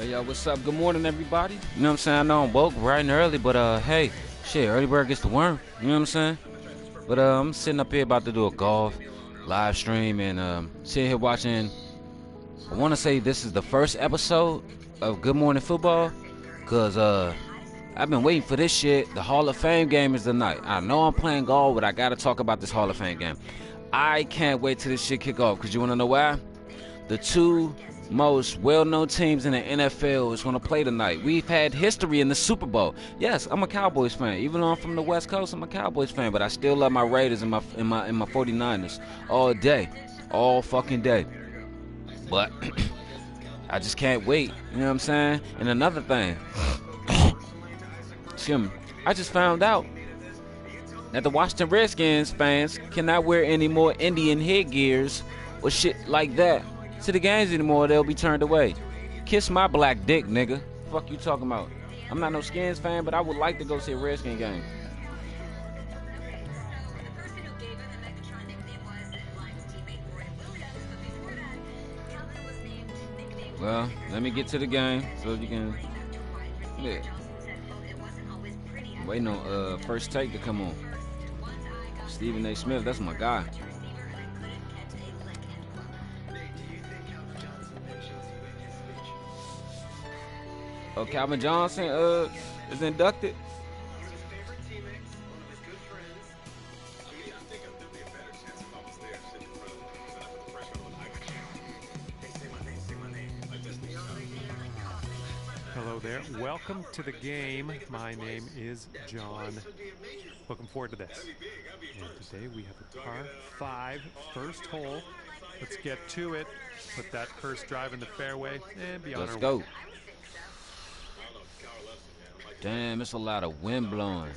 Yo, what's up? Good morning, everybody. You know what I'm saying? I know I'm woke bright and early, but hey, shit, early bird gets the worm. You know what I'm saying? But I'm sitting up here about to do a golf live stream and sitting here watching. I want to say this is the first episode of Good Morning Football, cause I've been waiting for this shit. The Hall of Fame game is tonight. I know I'm playing golf, but I gotta talk about this Hall of Fame game. I can't wait till this shit kick off, cause you wanna know why? The two most well-known teams in the NFL is going to play tonight. We've had history in the Super Bowl. Yes, I'm a Cowboys fan. Even though I'm from the West Coast, I'm a Cowboys fan, but I still love my Raiders and my 49ers all day, all fucking day. But I just can't wait. You know what I'm saying? And another thing, I just found out that the Washington Redskins fans cannot wear any more Indian headgears or shit like that to the games anymore. They'll be turned away. Kiss my black dick, nigga. Fuck you talking about? I'm not no Skins fan, but I would like to go see a Redskin game. Well, let me get to the game so you can. Yeah. I'm waiting on First Take to come on. Stephen A. Smith, that's my guy. Oh, Calvin Johnson is inducted. Hello there. Welcome to the game. My name is John. Looking forward to this. And today we have a par 5 first hole. Let's get to it. Put that first drive in the fairway and be on our way. Let's go. Damn, it's a lot of wind blowing.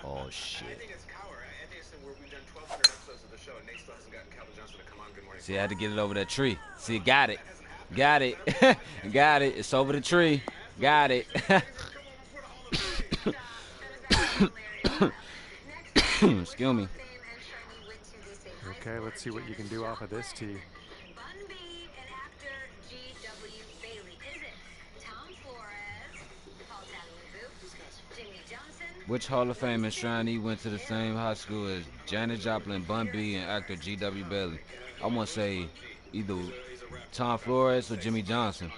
Oh, shit. See, I had to get it over that tree. See, got it. Got it. Got it. It's over the tree. Got it. Excuse me. Okay, let's see what you can do off of this tee. Which Hall of Fame enshrinee went to the same high school as Janis Joplin, Bun B, and actor G.W. Bailey? I want to say either Tom Flores or Jimmy Johnson.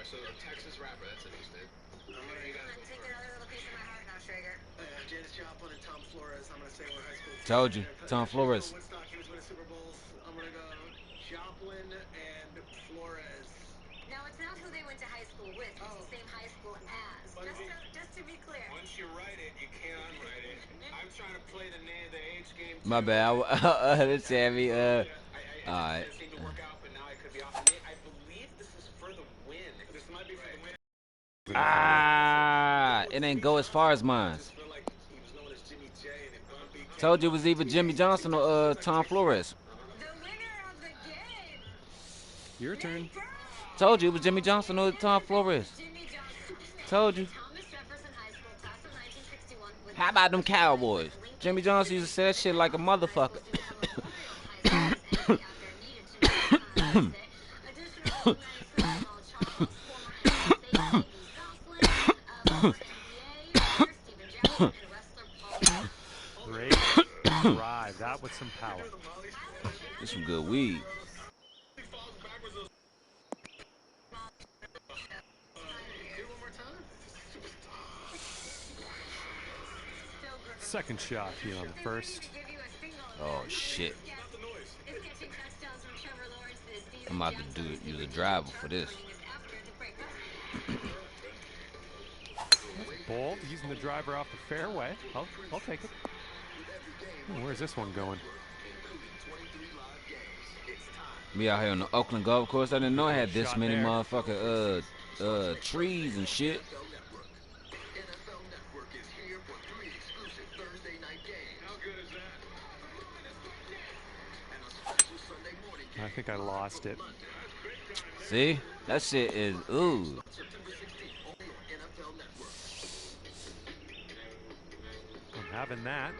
Told you, Tom Flores. My bad. Let's say me. All right. It ain't go as far as mine. Told you it was either Jimmy Johnson or Tom Flores. Your turn. Told you it was Jimmy Johnson or Tom Flores. Told you. How about them Cowboys? Jimmy Johnson used to say that shit like a motherfucker. Great drive. That with some power. It's some good weed. Second shot here on the first. Oh shit. I'm about to use a driver for this. Bold, using the driver off the fairway. I'll take it. Where's this one going? We out here on the Oakland Golf Course. I didn't know I had this many motherfucking trees and shit. I think I lost it. See? That shit is ooh. I'm having that.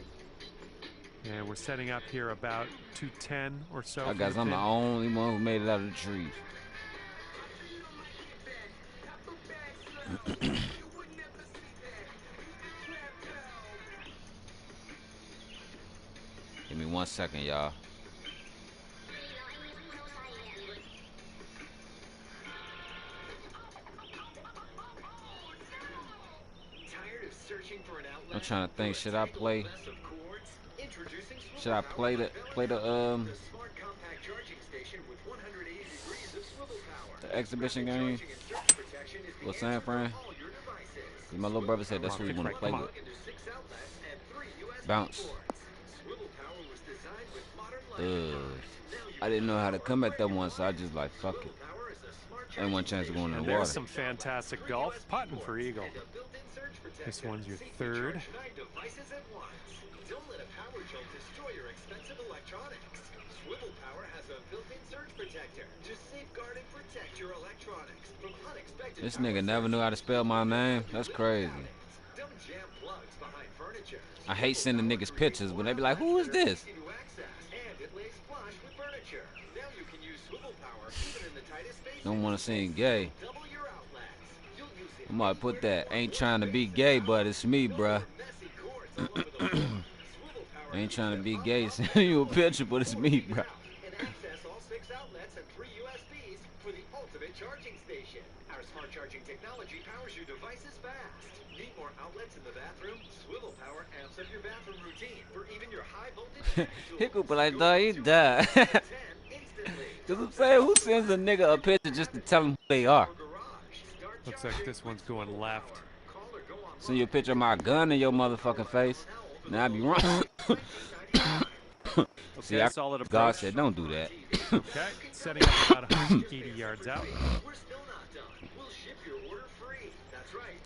And we're setting up here about 210 or so. I guess I'm the only one who made it out of the trees. Give me 1 second, y'all. I'm trying to think. Should I play? Should I play the exhibition game with San Fran? Cause my little brother said that's what he want to play with. Bounce. I didn't know how to come at that one, so I just like fuck it. Ain't one chance of going in the water. There's some fantastic golf. Putting for eagle. This one's your third. Don't let a power jolt destroy your expensive electronics. Swivel Power has a built-in surge protector to safeguard and protect your electronics from unexpected. This nigga never knew how to spell my name. That's crazy. Don't jam plugs behind furniture. I hate sending niggas pictures when they be like, "Who is this?" And it lays flush with furniture. Now you can use Swivel Power even in the tightest spaces. Don't want to seem gay. Double your outlets. You'll use it. I might put that. Ain't trying to be gay, but it's me, bruh. Ain't trying to be gay. Send you a picture, but it's me, bruh. And access all 6 outlets and 3 USBs for the ultimate charging station. Our smart charging technology powers your devices fast. Need more outlets in the bathroom? Swivel Power amps up your bathroom routine for even your high voltage. He could be like, dog, he died. Cause I'm saying, who sends a nigga a picture just to tell them who they are? Looks like this one's going left. Send you a picture of my gun in your motherfucking face. Now I be wrong. See, Okay, solid approach. God said, don't do that. Okay, setting up about 180 yards out.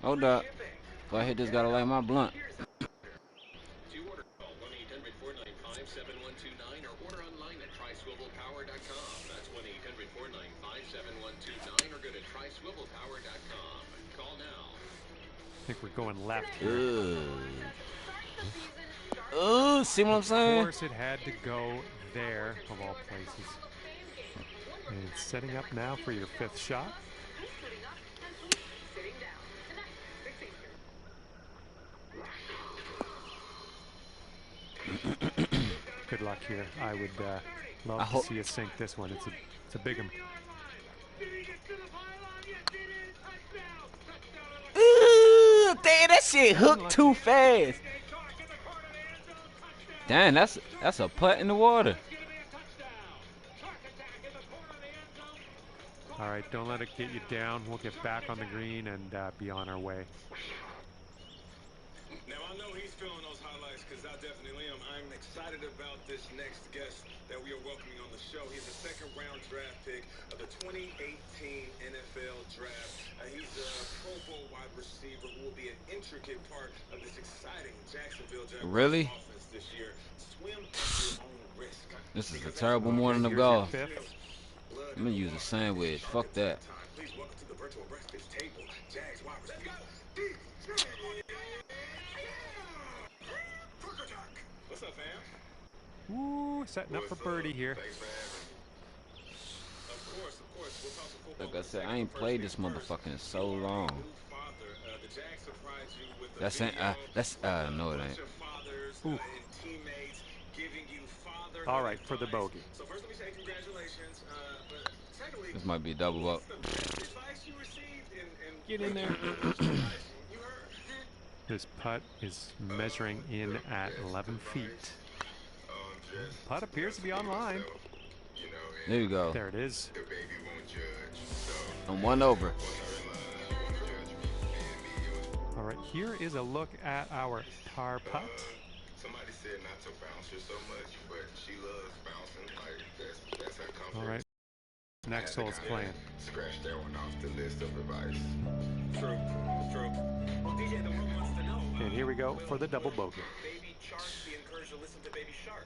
Hold up. If I hit this, gotta light my blunt. I think we're going left here. See what I'm saying? Of course it had to go there, of all places. And it's setting up now for your 5th shot. Good luck here. I would love to see you sink this one. It's a big one. Damn, that shit hooked too fast. Damn, that's a putt in the water. All right, don't let it get you down. We'll get back on the green and be on our way. Now, I know he's feeling those highlights because I definitely am. I'm excited about this next guest that we are welcoming on the show. He's a 2nd-round draft pick of the 2018 NFL Draft. He's a Pro Bowl wide receiver who will be an intricate part of this exciting Jacksonville Jaguars offense this year. Swim at your own risk. This is a terrible morning of golf. I'm gonna use a sandwich. Fuck that. Please welcome to the virtual breakfast table, Jags wide receiver. What's up, fam? Ooh, setting up for birdie here. Like I said, I ain't played this motherfucker in so long. That's no, it ain't. Ooh. All right, for the bogey. This might be a double up. Get in there. This putt is measuring in at 11 feet. Putt appears to be online. There you go. There it is. I'm 1 over. All right, here is a look at our par putt. Somebody said not to bounce her so much, but she loves bouncing. Like that's her comfort. All right, next hole's playing. Scratch that one off the list of advice. True. Well, DJ, the world wants to know. And here we go for the double bogey. Baby Shark, be encouraged to listen to Baby Shark.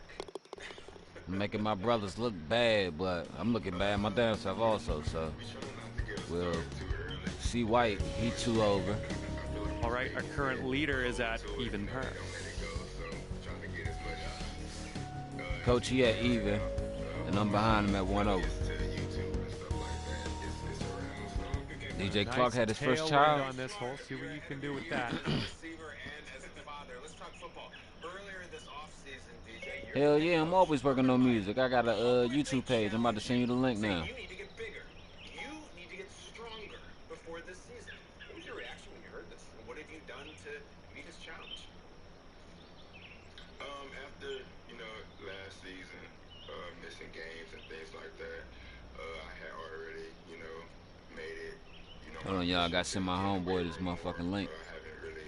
I'm making my brothers look bad, but I'm looking bad my damn self also. So we'll see. White, he 2 over. All right, our current leader is at even par. Coach, he at even, and I'm behind him at 1 over. DJ Nice Clark had his first tailwind child. on this hole. See what you can do with that. Receiver and as a father. Let's talk football. Earlier this offseason, DJ, Hell yeah, I'm always working on music. I got a YouTube page. I'm about to send you the link now. You need to get bigger. You need to get stronger before this season. What was your reaction when you heard this? And what have you done to meet this challenge? After, last season, missing games and things like that, I had already, made it, Hold on, y'all. I got to send my homeboy this motherfucking link. I haven't really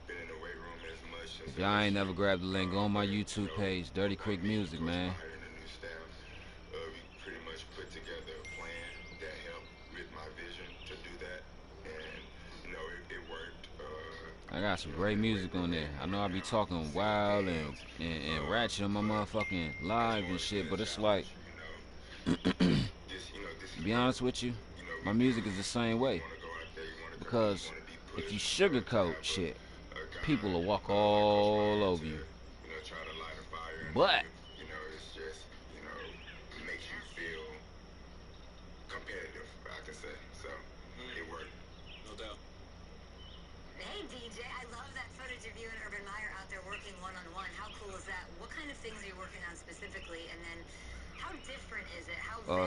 been in the weight room as much. If y'all ain't never grabbed the link, go on my YouTube page, Dirty Creek Music, man. Hiring a new staff. We pretty much put together a plan that helped with my vision to do that, and it worked. I got some great music on there. I know I be talking wild and ratchet on my motherfucking live and shit, but it's like, to be honest with you, my music is the same way. Because if you sugarcoat shit, people will walk all over you. But it's just, makes you feel competitive, I can say. So, it worked. No doubt. Hey DJ, I love that footage of you and Urban Meyer out there working one-on-one. How cool is that? What kind of things are you working on specifically? And then how different is it?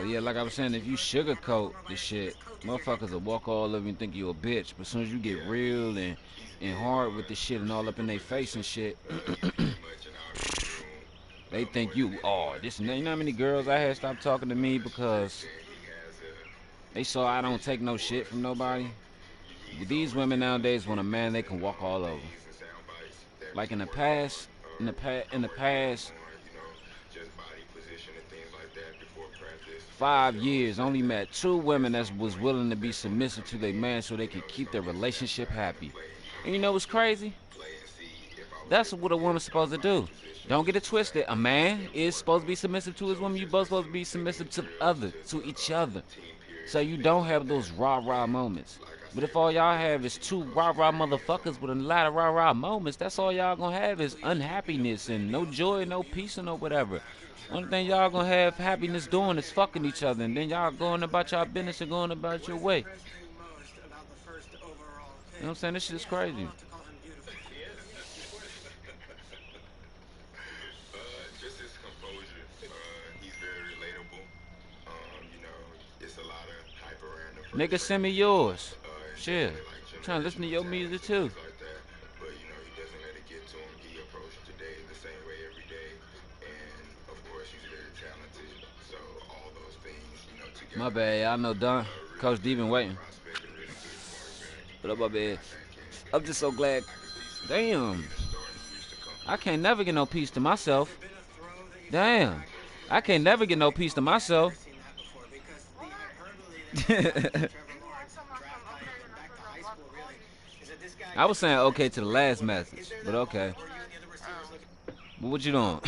Yeah, like I was saying, if you sugarcoat the shit, motherfuckers will walk all over you and think you a bitch. But as soon as you get real and hard with the shit and all up in their face and shit, they think you, this and that. You know how many girls I had stop talking to me because they saw I don't take no shit from nobody? But these women nowadays want a man they can walk all over. Like in the past, 5 years, only met 2 women that was willing to be submissive to their man so they could keep their relationship happy. And you know what's crazy? That's what a woman's supposed to do. Don't get it twisted. A man is supposed to be submissive to his woman. You both supposed to be submissive to each other. So you don't have those rah-rah moments. But if all y'all have is 2 rah-rah motherfuckers with a lot of rah-rah moments, that's all y'all gonna have is unhappiness and no joy, no peace, and no whatever. Only thing y'all gonna have happiness doing is fucking each other, and then y'all going about y'all business and going about your way. You know what I'm saying? This shit is crazy. Just his composure. He's very relatable. It's a lot of hype around the Nigga, send me yours. Shit. I'm trying to listen to your music too. But he doesn't let it get to him. He approached today the same way every day, and of course he's very talented. So all those things, together. My bad, I know Don. Coach D been waiting. What up, my bad? I'm just so glad. Damn. I can't never get no peace to myself. Damn. I can't never get no peace to myself. I was saying okay to the last message, but okay. But what you doing?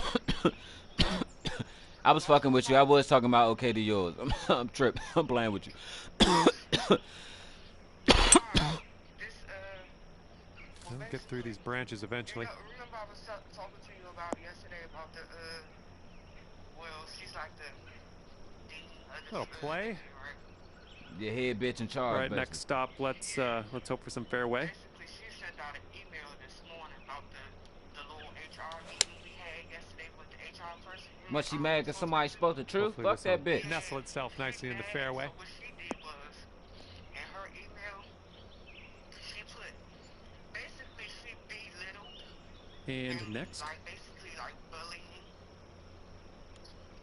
I was fucking with you. I was talking about okay to yours. I'm tripping. I'm playing with you. We'll get through these branches eventually. Remember I was talking to you about yesterday about the, she's like the Little play. Your head bitch in charge. All right, basically. next stop. Let's hope for some fairway. Basically, she sent out an email this morning about the little HR meeting we had yesterday with the HR person. Must she mad because somebody spoke the truth? Hopefully Fuck this will that bitch. nestle itself nicely in the fairway. So what she did was, in her email, she put, basically she belittled And next. like basically like bullying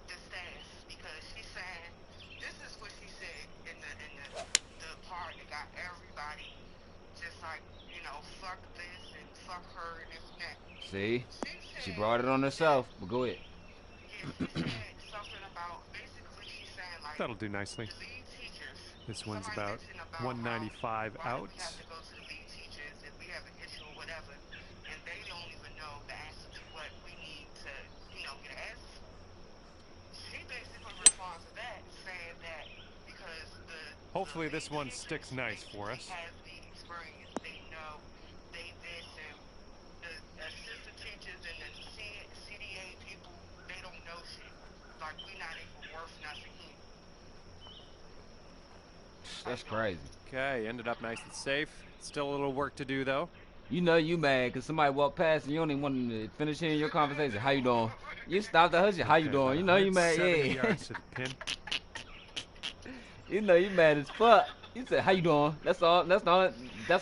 the staff because she said this is what she said in the part that got everybody just like fuck this and fuck her and this and that. See? She brought it on herself. But go ahead. Yeah, she said something about basically she said like That'll do nicely. the lead teachers. This one's Somebody about mentioned about 195 how out. we have to go to the lead teachers if we have an issue or whatever, and they don't even know the answer to what we need to, get an answer. She basically responds to that, saying that because Hopefully the this one lead sticks teachers, nice for us. They have the experience, they know, they this, and the assistant teachers and the CDA people, they don't know shit. Like we not even worth nothing here. That's crazy. Okay, ended up nice and safe. Still a little work to do though. You know you mad because somebody walked past and you don't even want to finish hearing your conversation. How you doing? You stopped at her. How you Okay, doing? about You know you mad. 170 Yeah. yards to the pin. You know you mad as fuck. You said, how you doing? That's all. That's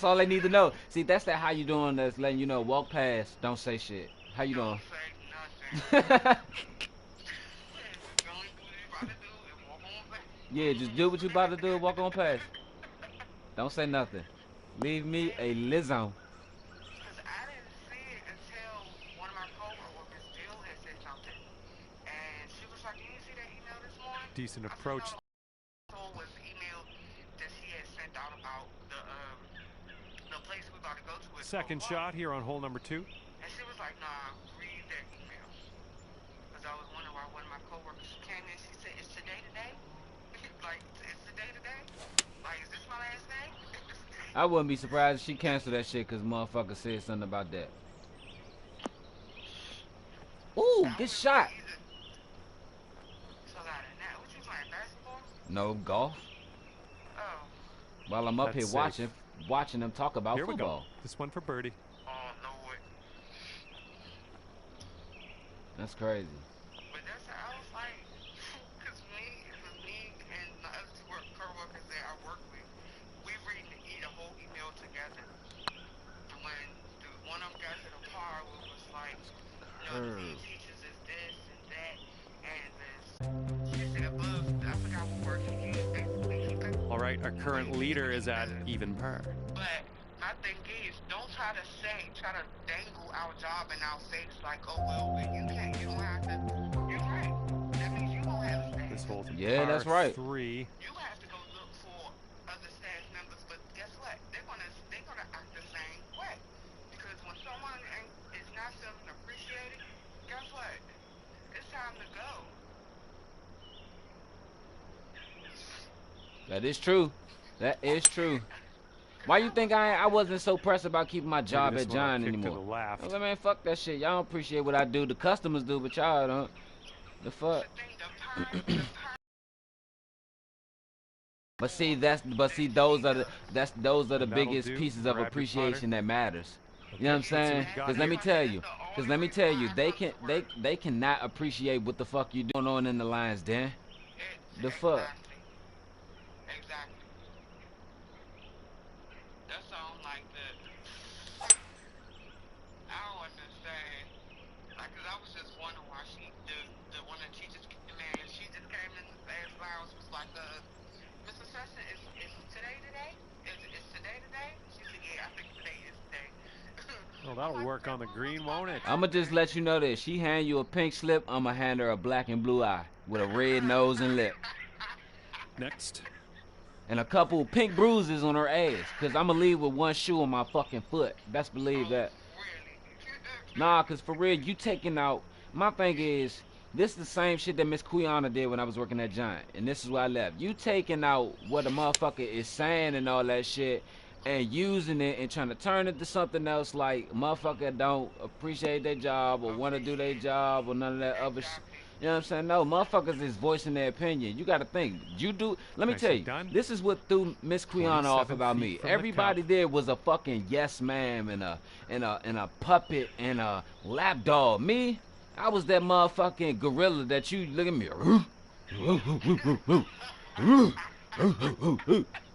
all they need to know. See, that's that how you doing. That's letting you know. Walk past. Don't say shit. How you doing? Don't say nothing. Don't do what you about to do and walk on back. Yeah, just do what you about to do. Walk on past. Don't say nothing. Leave me a lizzo. Because I didn't see it until one of my coworkers, Jill, had said something. And she was like, you didn't see that email this morning? Decent I said, approach. no, it was the email that she had sent out about the place we about to go to. At Second 12 o'clock. shot here on hole number 2. And she was like, nah, read that email. Because I was wondering why one of my coworkers came in. She said, is today today? Like, is today today? Like, is this my last day? I wouldn't be surprised if she canceled that shit because motherfucker said something about that. Ooh, That good was shot. easy. So got it now. What you playing, basketball? No golf. Oh. While I'm up That's here safe. watching them talk about Here we football. go. This one for birdie. Oh, Lord. That's crazy. But that's how I was like, because it was me and the other two co-workers that I work with, we read the whole email together. And when one of them got to the part where it was like, the team teaches us this and that, and this, she said above, I forgot what word she used. All right, our current leader is at even par. But my thing is, don't try to dangle our job in our face like, oh, well, you don't have to, you're right. That means you don't have a staff. This hole's Yeah, par that's right. 3. You have to go look for other staff members, but guess what? They're gonna act the same way. Because when someone is not feeling appreciated, guess what? It's time to go. That is true. That is true. Why you think I wasn't so pressed about keeping my job Maybe at this one will John kick anymore? to the left. I was like, man, fuck that shit. Y'all don't appreciate what I do. The customers do, but y'all don't. The fuck. The thing, But see, those are the That'll biggest do. pieces of Grab your appreciation that matters. You know what I'm Okay, let's see what saying? we got Because let me here. tell you, they cannot appreciate what the fuck you doing on in the lines, Dan. The fuck. Exactly. That's all like that. I don't understand. Like, cause I was just wondering why the one of the teachers came in, and she just came in the last lounge, was like, Mr. Session, is today today? Is today today? She said, yeah, I think today is today. Well, that'll work on the green, won't it? I'ma just let you know this. She hand you a pink slip, I'ma hand her a black and blue eye with a red nose and lip. Next. And a couple pink bruises on her ass. Cause I'ma leave with one shoe on my fucking foot. Best believe that. Really? Nah, cause for real, you taking out. My thing is, this is the same shit that Miss Quiana did when I was working at Giant, and this is why I left. You taking out what a motherfucker is saying and all that shit, and using it and trying to turn it to something else like motherfucker don't appreciate their job or want to do their job or none of that other shit. You know what I'm saying? No, motherfuckers is voicing their opinion. You got to think. You do. Let me tell Nicely you. done. This is what threw Miss Quiana off 27 about feet me. from the Everybody cup. there was a fucking yes ma'am and a puppet and a lapdog. Me, I was that motherfucking gorilla that you look at me.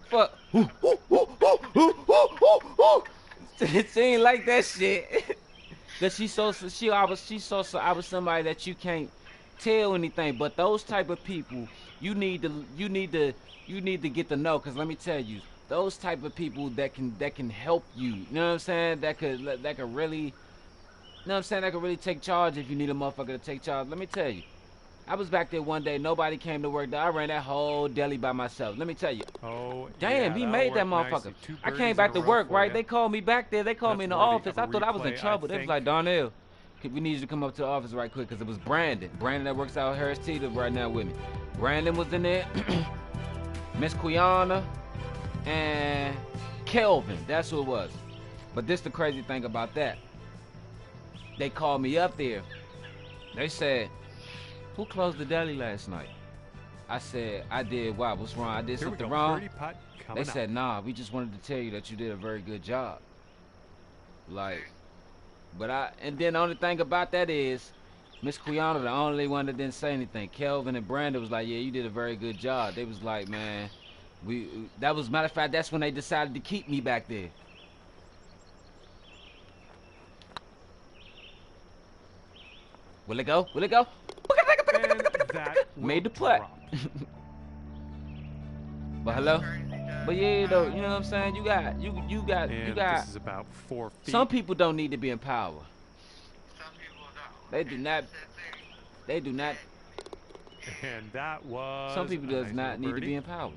Fuck. She ain't like that shit. Cause I was somebody that you can't tell anything. But those type of people, you need to get to know. Cause let me tell you, those type of people that can help you. You know what I'm saying? That could really, you know what I'm saying? That could really take charge if you need a motherfucker to take charge. Let me tell you, I was back there one day. Nobody came to work. I ran that whole deli by myself. Let me tell you. Oh, Damn, yeah, he that'll made that work motherfucker. nicely. 2 I birdies came in back a to row work, for right? ya. They called me back there. They called me in the That's worthy office. of I a thought I was in replay, trouble. I They was think. like, Darnell, we need you to come up to the office right quick because it was Brandon. Brandon that works out at Harris Teeter right now with me. Brandon was in there. Miss Quiana and Kelvin. That's who it was. But this the crazy thing about that. They called me up there. They said, who closed the deli last night? I said, I did what? What's wrong? I did Here we something go. wrong? Birdie putt They coming said, up. nah, we just wanted to tell you that you did a very good job. Like, and then the only thing about that is, Miss Quiana, the only one that didn't say anything. Kelvin and Brandon was like, yeah, you did a very good job. They was like, man, that was, matter of fact, that's when they decided to keep me back there. Will it go? Will it go? And that Made the will putt. drop. But hello? Crazy, Doug. But yeah, though, you know what I'm saying? And this is about 4 feet. Some people don't need to be in power. Some people don't. They do And not. that's the thing. They do not. And that was Some people a does nice not little need to birdie. be in power.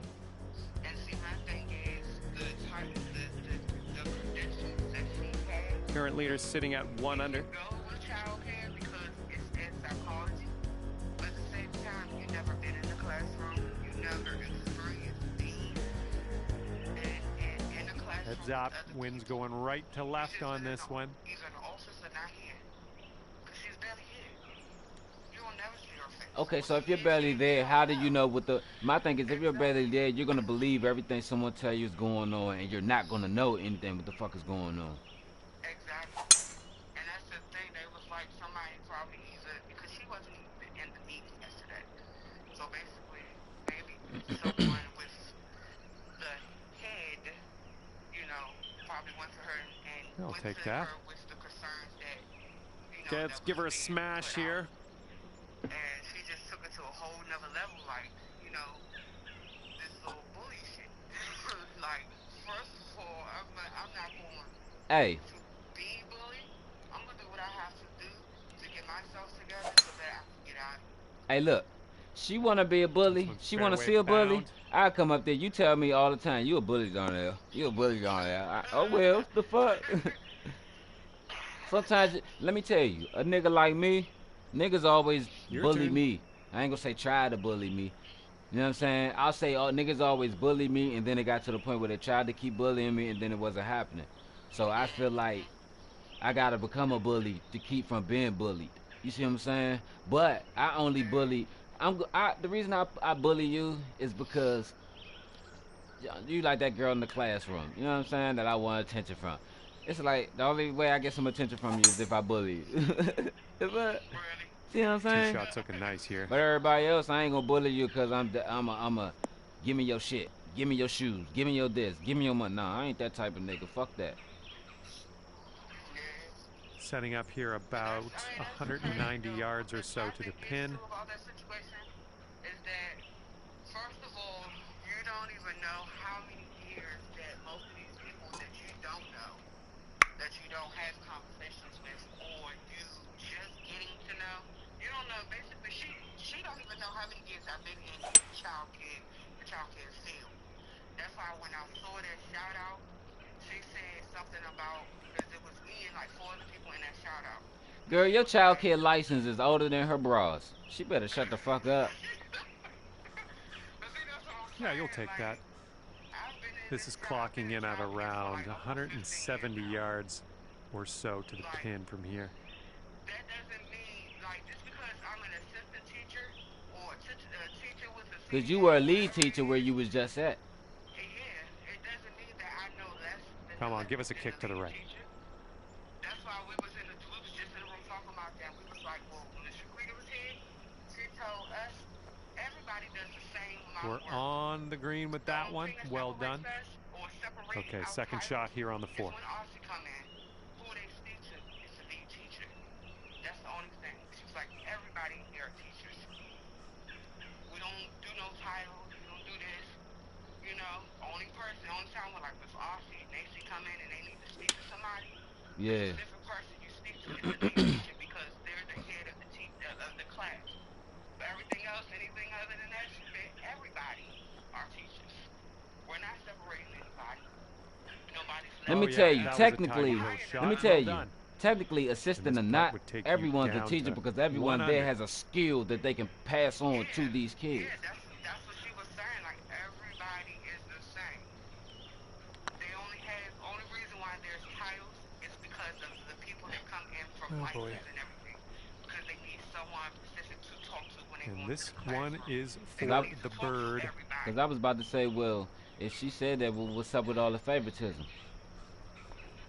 And see, my thing is the type, the credentials that she has. Current leader sitting at 1 under. Go with childcare because it's psychology. But at the same time, you've never been in the classroom. You never experienced being in the classroom. Heads up. Wind's going right to left on this one. Either the officer not here, because she's barely here. You will never see her face. Okay, so if you're barely there, how do you know what the... My thing is, if you're barely there, you're going to believe everything someone tell you is going on, and you're not going to know anything what the fuck is going on. Exactly. And that's the thing. They was like somebody probably either because she wasn't even in the meeting yesterday. So basically, maybe someone with the head, you know, probably went to her and I'll went take to that. her with the concerns that, you know, Okay, that let's give was her a being smash put out. here. And she just took it to a whole nother level, like, you know, this little bully shit. Like, first of all, I'm not going Hey, to be bullied. I'm gonna do what I have to do to get myself together so that I can get out. hey, look. She want to be a bully. This one's She want to fairway see a bully. bound. I come up there. You tell me all the time, you a bully down there. You a bully down there. Oh, well, the fuck? Sometimes, let me tell you, a nigga like me, niggas always Your bully turn. me. I ain't gonna say try to bully me. You know what I'm saying? I'll say, oh, niggas always bully me, and then it got to the point where they tried to keep bullying me, and then it wasn't happening. So I feel like I gotta become a bully to keep from being bullied. You see what I'm saying? But I only bully. The reason I bully you is because you like that girl in the classroom. You know what I'm saying? That I want attention from. It's like the only way I get some attention from you is if I bully you. But, Really? see what I'm Two saying? shots looking nice here. But everybody else, I ain't gonna bully you because I'm a give me your shit, give me your shoes, give me your this, give me your money. Nah, I ain't that type of nigga. Fuck that. Setting up here about 190 yards or so to the pin. About that situation is that, first of all, you don't even know how many years that most of these people that you don't know, that you don't have conversations with, or you just getting to know, you don't know. Basically, she don't even know how many years I've been in the child care field. That's why when I saw that shout out, she said something about, because it was me and like 4 other people in that shout out. Girl, your child care license is older than her bras. She better shut the fuck up. But see, that's what I'm Yeah, you'll saying, take like, that. I've been in This is child clocking care in at for around like almost 15 170 years. yards or so to the pin from here. That doesn't mean, like, just because I'm an assistant teacher or a teacher with a Cause you were a lead teacher where you was just at. Yeah, it doesn't mean that I know less than Come on, the- give us a than kick to the lead right. teacher. That's why we was just in the room talking about that. We was like, well, when the Shaquita was here, she told us everybody does the same amount We're of work. on the green with that one. Well done. Okay, second shot here on the 4th. When Aussie come in, who they speak to is the lead teacher. That's the only thing. She was like, everybody here are teachers. We don't do no titles. We don't do this. You know, only time when like if Aussie and Nacy come in and they need to speak to somebody, Yeah. it's a different person you speak to is the lead teacher because they're the head of the class. But everything else, anything other than that, everybody are teachers. We're not separating anybody. Nobody's Let Oh, me yeah, tell you, that was a technically, tight shot. let me Well tell you, done. technically, assistant this or putt not, would take you everyone's a down teacher to because everyone 1 there under. has a skill that they can pass on to these kids. Yeah, that's what she was saying. Like everybody is the same. Only reason why there's titles is because of the people that come in from Oh, license boy. and everything. Because they need someone specific to talk talk to when they And go this into the one classroom. is They for don't need to the talk to bird. everybody. Because I was about to say, well, if she said that, well, what's up with all the favoritism?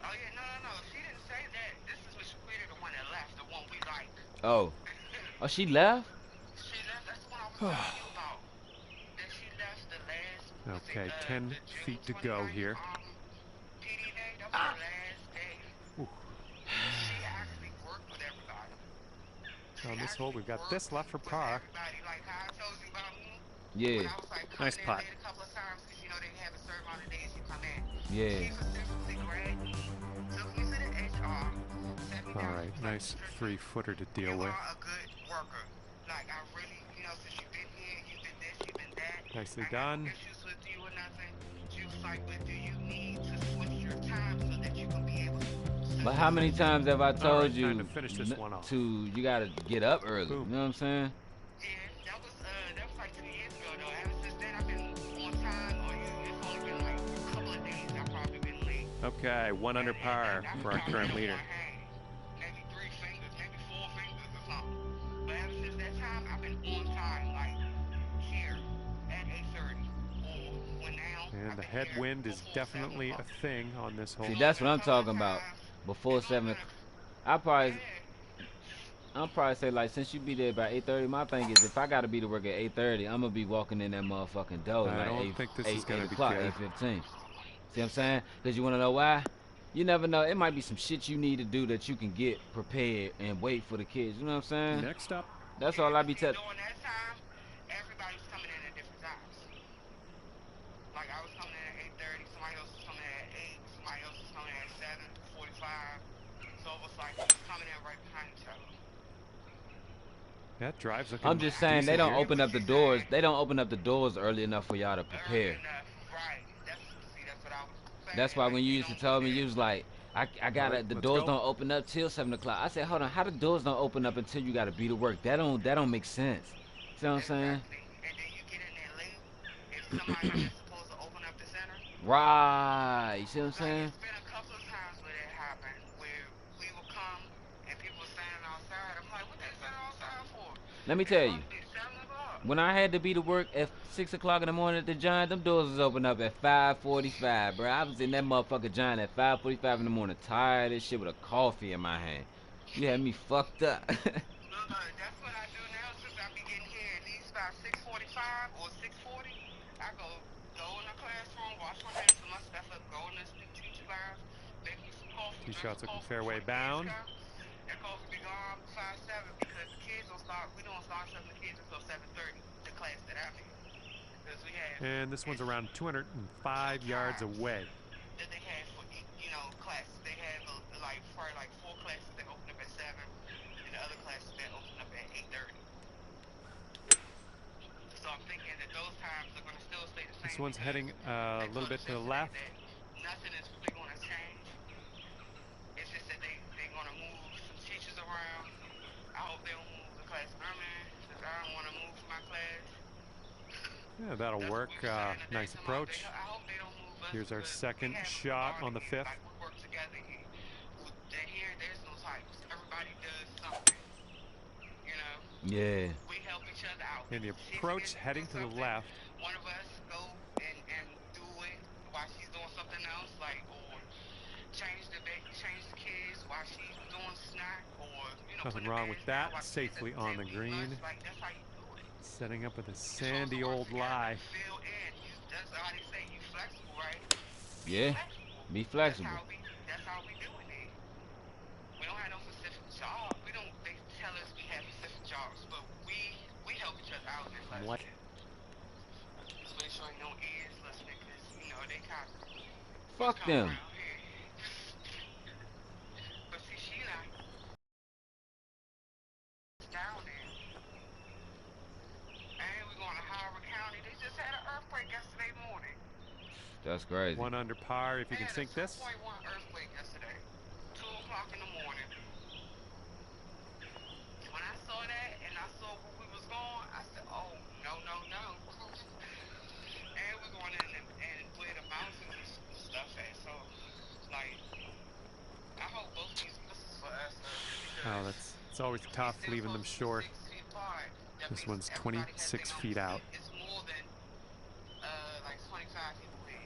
Oh yeah, no. She didn't say that. This is Miss Shaquita, the one that left, the one we like. Oh. Oh, she left? She left. That's the one I was telling you about. That she left the last. Okay, 10 the June feet to go 29th, here. PD day. That was her last day. Ooh. She actually worked with everybody. On this hole, we've got this left for par. Everybody, like how I told you about me. Yeah. When I was like Nice coming in putt. late a couple of times because you know they have a certain amount of days you come in. Yeah. She specifically grabbed me, took me to the HR, sat me All down. right, She was like, nice "Tristan, 3-footer to deal you with. are a good worker. Like I really, you know, since you've been here, you've been this, you've been that. Nicely I got done. no issues with you or nothing." She was like, "But do you need to switch your time so that you can be able to?" But how many times have I told right, you time to finish this one off. you gotta get up early? Boom. You know what I'm saying? Yeah, that was like 2 years ago though. Ever since then, I've been on time, or it's only been like a couple of days I've probably been late. Okay, 1 under par for our current leader. Maybe 3 fingers, maybe 4 fingers or something. But ever since that time, I've been on time, like here at 8:30, or when now. And the headwind is definitely a thing on this hole. See, that's what I'm talking about. Before 7 o'clock. I'll probably say, like, since you be there by 8:30, my thing is if I gotta be to work at 8:30, I'm gonna be walking in that motherfucking door I like don't 8, think this 8, is gonna 8 be o'clock, good. 8:15. See what I'm saying? Because you wanna know why? You never know. It might be some shit you need to do that you can get prepared and wait for the kids. You know what I'm saying? Next up, That's all I be telling. During that time, everybody's coming in at different times. Like I was coming in at 8:30, somebody else was coming in at 8, somebody else was coming in at 7:45. So it was like we was coming in right behind each other. that drive's looking I'm just saying they decent don't here. open up the doors. They don't open up the doors early enough for y'all to prepare. Right. That's what I was saying. That's why Like, when you they used to don't tell do me, that. you was like, I gotta, Alright, the let's doors go. don't open up till 7 o'clock. I said, hold on, how the doors don't open up until you gotta be to work? That don't make sense. See what I'm saying? Exactly. And then you get in there late. If somebody that's supposed to open up the center. Right. You see what I'm Like, saying? it's been a couple of times where that happened, where we will come and people are standing outside. I'm like, what they standing outside for? Let me It's tell supposed you. to be 7 o'clock. When I had to be to work at 6 o'clock in the morning at the Giant, them doors was open up at 5:45, bro. I was in that motherfucking Giant at 5:45 in the morning, tired as shit with a coffee in my hand. You had me fucked up. That's what I do now since I be getting here at least by 6:45 or 6:40. I go in the classroom, wash my hands, put my stuff up, go in the teacher lounge, make me some coffee. Tee drink shots some looking coffee fairway before the kids bound. come. That coffee be gone 5-7 because the kids don't start. We don't start some of the kids until 7:30. The class that I'm in, because we have. And this one's around 205 yards away. That they have for classes. They have like probably like 4 classes that open up at 7, and the other classes that open up at 8:30. So I'm thinking that those times are going to still stay the same. This one's because heading a they little told bit us to the yesterday left. that nothing is really going to change. It's just that they're going to move some teachers around. I hope they don't move the class I'm in, because I don't want to move my class. Yeah, that'll That's work. what we were saying today. Nice approach. I hope they don't move us. Here's our because second we have shot on the authority. 5th. Like, we work together here. Here, there's no types. Everybody does something. You know? Yeah. We help each other out. And the If approach she's heading to doing the something, left. one of us go and do it while she's doing something else, like, or change the kids while she's doing snack, or Nothing put the wrong beds with down that. while the kids Safely at the on table the eat green. lunch. Like, that's how you do it. Setting up with a You're supposed to sandy work old together, lie. fill in. That's how they say you flexible, right? Yeah. Flexible. Be flexible. That's how we doing it. We don't have no specific job. They tell us we have specific jobs, but we help each other out in this lesson. What? Just make sure no ears listening, because they kind of Fuck them. around here. But see, Sheila down there, and we're going to Howard County. They just had an earthquake yesterday morning. That's crazy. 1 under par if you They can had sink a this. 2.1 earthquake yesterday, 2 o'clock in the morning. When I saw that and I saw where we was going, I said, oh, no. And we're going in and where the mountains and stuff at. So, like, I hope both these misses for us. Oh, it's always tough leaving them short. 6 feet apart. This one's 26 feet out. It's more than like 25 feet away.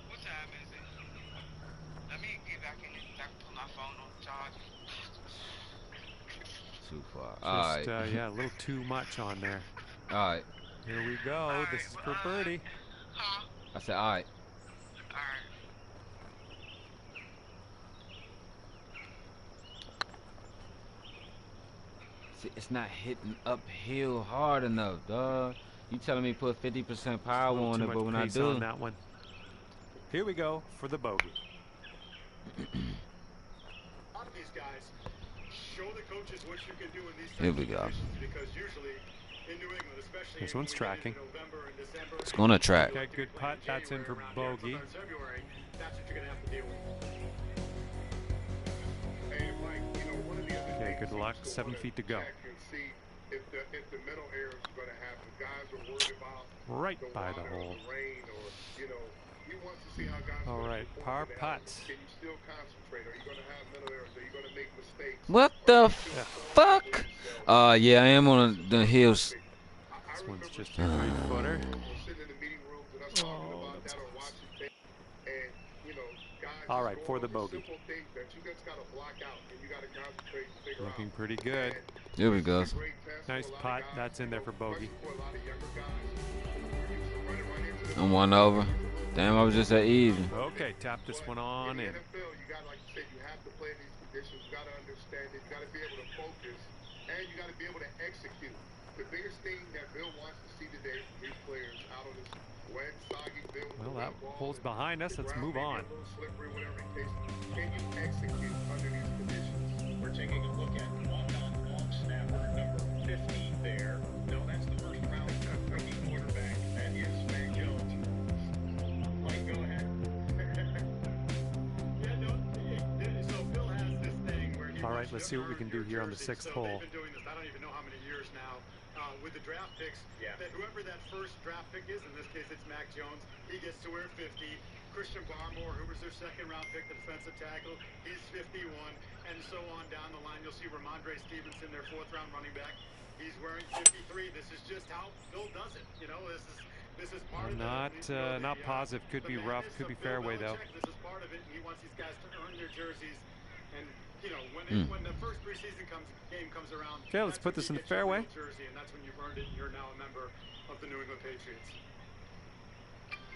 What time is it? Let me get back in here. I can put my phone on charge. Too far. Just, All right. yeah, a little too much on there. All right. Here we go. This is for birdie. Huh? I said, all right. All right. See, it's not hitting uphill hard enough, dog. You telling me put 50% power on it, but when I do, on that one. Here we go for the bogey. A lot of these guys show the coaches what you can do in these here we go. because usually in New England, especially This one's tracking. November and December, It's gonna track. Okay, good putt. That's in for bogey. February, that's what you're gonna have to deal with. And Mike, you know, one of the other Okay, things good luck. you 7 feet to go. check and see if the middle air is going to happen. Guys are worried about Right the by the water hole. or the rain, or you know, he wants to see how guys. All are gonna right, perform par in the putts. elements. Can you still concentrate? Are you going to have middle errors? Are you going to make mistakes? What the fuck? Yeah, I am on the hills. This one's just a 3-footer. All right, for the bogey. Looking pretty good. Here we go. Nice putt. That's in there for bogey. I'm 1 over. Damn, I was just at even. Okay, tap this one on in. You got, like you said, you have to play in these conditions. You got to understand it. You got to be able to focus, and you got to be able to execute. The biggest thing that Bill wants to see today from his players out on this wet, soggy field. Well, that hole's behind us. Let's move on. Slippery, whatever the case. Can you execute under these conditions? We're taking a look at walk-on long snapper number 50 there. No, that's the first round rookie quarterback. That is Mac Jones. Mike, go ahead. Yeah, no, so Bill has this thing where he All right, wants let's you see what we to can do earn here your on the jersey. 6th So hole. they've been doing this, I don't even know how many years now, with the draft picks. Yeah. That whoever that first draft pick is, in this case it's Mac Jones, he gets to wear 50. Christian Barmore, who was their 2nd round pick, the defensive tackle, he's 51, and so on down the line. You'll see Ramondre Stevenson, their 4th round running back, he's wearing 53. This is just how Bill does it. You know, this is part of it. Not positive. Could be rough. Could be fairway though. This is part of it, and he wants these guys to earn their jerseys. And you know, when the first preseason game comes around, Okay, let's put this in the fairway. Jersey, and that's when you've earned it, and you're now a member of the New England Patriots.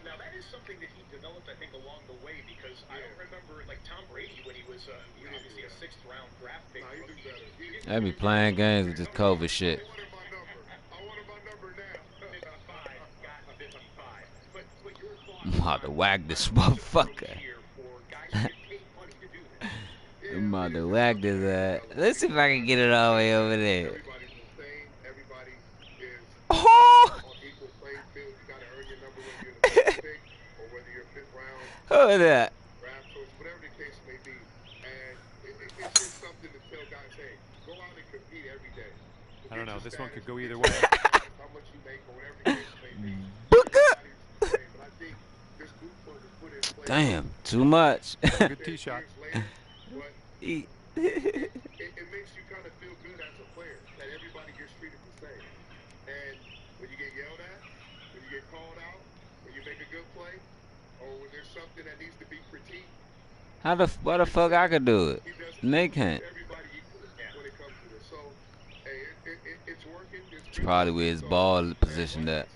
Now, that is something that he developed, I think, along the way, because I don't remember, like, Tom Brady, when he was obviously a 6th round draft pick. I be playing games with this COVID shit. I wanted my number now. 55, got 55. But your thoughts I'm about to whack this motherfucker. here for guys who get paid money to do this? I'm about to whack this ass. Let's see if I can get it all the way over there. Everybody's the same. Everybody is Oh! on equal playing field. You got to earn your number whether you're the 1st pick or whether you're a 5th round Who is that? draft choice, whatever the case may be. And it's just something to tell guys, hey, go out and compete every day. I don't know. This one could go Forget either your way. status, how much you make or whatever the case may be. Book up. Everybody's the same, but I think this group was put in place Damn, too much. Good tee shot. years later, but Eat. it makes you kind of feel good as a player that everybody gets treated the same. And when you get yelled at, when you get called out, when you make a good play, or when there's something that needs to be critiqued, Why the fuck I could do it? he does And they can't. everybody equally when it comes to this. So, hey, it's working. It's probably where his ball positioned at.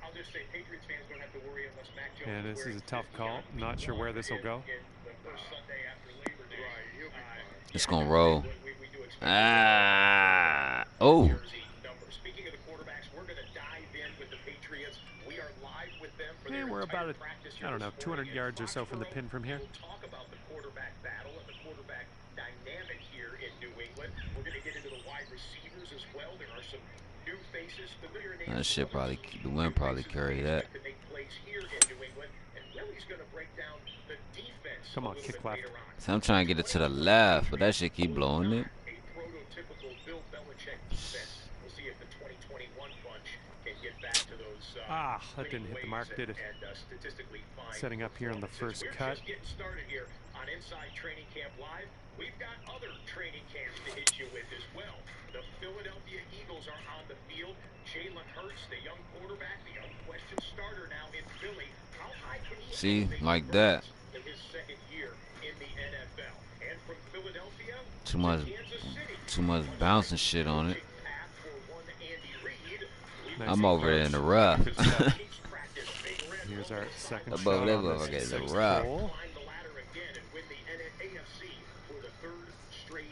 I'll just say Patriots fans don't have to worry unless Mac Jones. Yeah, this is a tough call. Not sure where this will go. The first Sunday after Labor Day. Right, he'll be fine. It's gonna roll. We do expect Oh. jersey numbers. Speaking of the quarterbacks, we're going to dive in with the Patriots. We are live with them for their We're about, entire practice here I don't know, this 200 morning in yards or so from the Foxborough. pin from here. We'll talk about the quarterback battle and the quarterback dynamic here in New England. We're going to get into the wide receivers as well. There are some new faces, familiar names. That shit probably, the wind probably carry that. To make plays here in New England, and Willie's going to break down the defense. Come on, a little kick bit left. later on. So I'm trying to get it to the left, but that shit keep blowing it. A prototypical Bill Belichick defense. We'll see if the 2021 bunch can get back to those Ah, that didn't hit the mark, did it? Setting up here on the first cut. Just getting started here on Inside Training Camp Live. We've got other training camps to hit you with as well. The Philadelphia Eagles are on the field. Jalen Hurts, the young quarterback, the unquestioned starter now in Philly. How high can he See, elevate like the that. Birds in his second year in the NFL? And from Philadelphia Too much, to Kansas City. too much bouncing shit on it. Path for one Andy Reid. Nice I'm over there in the rough. Good stuff. Keeps practice. Big red Here's our second Above shot that on motherfucker this is a sixth rough. hole. climb the ladder again and win the AFC for the third straight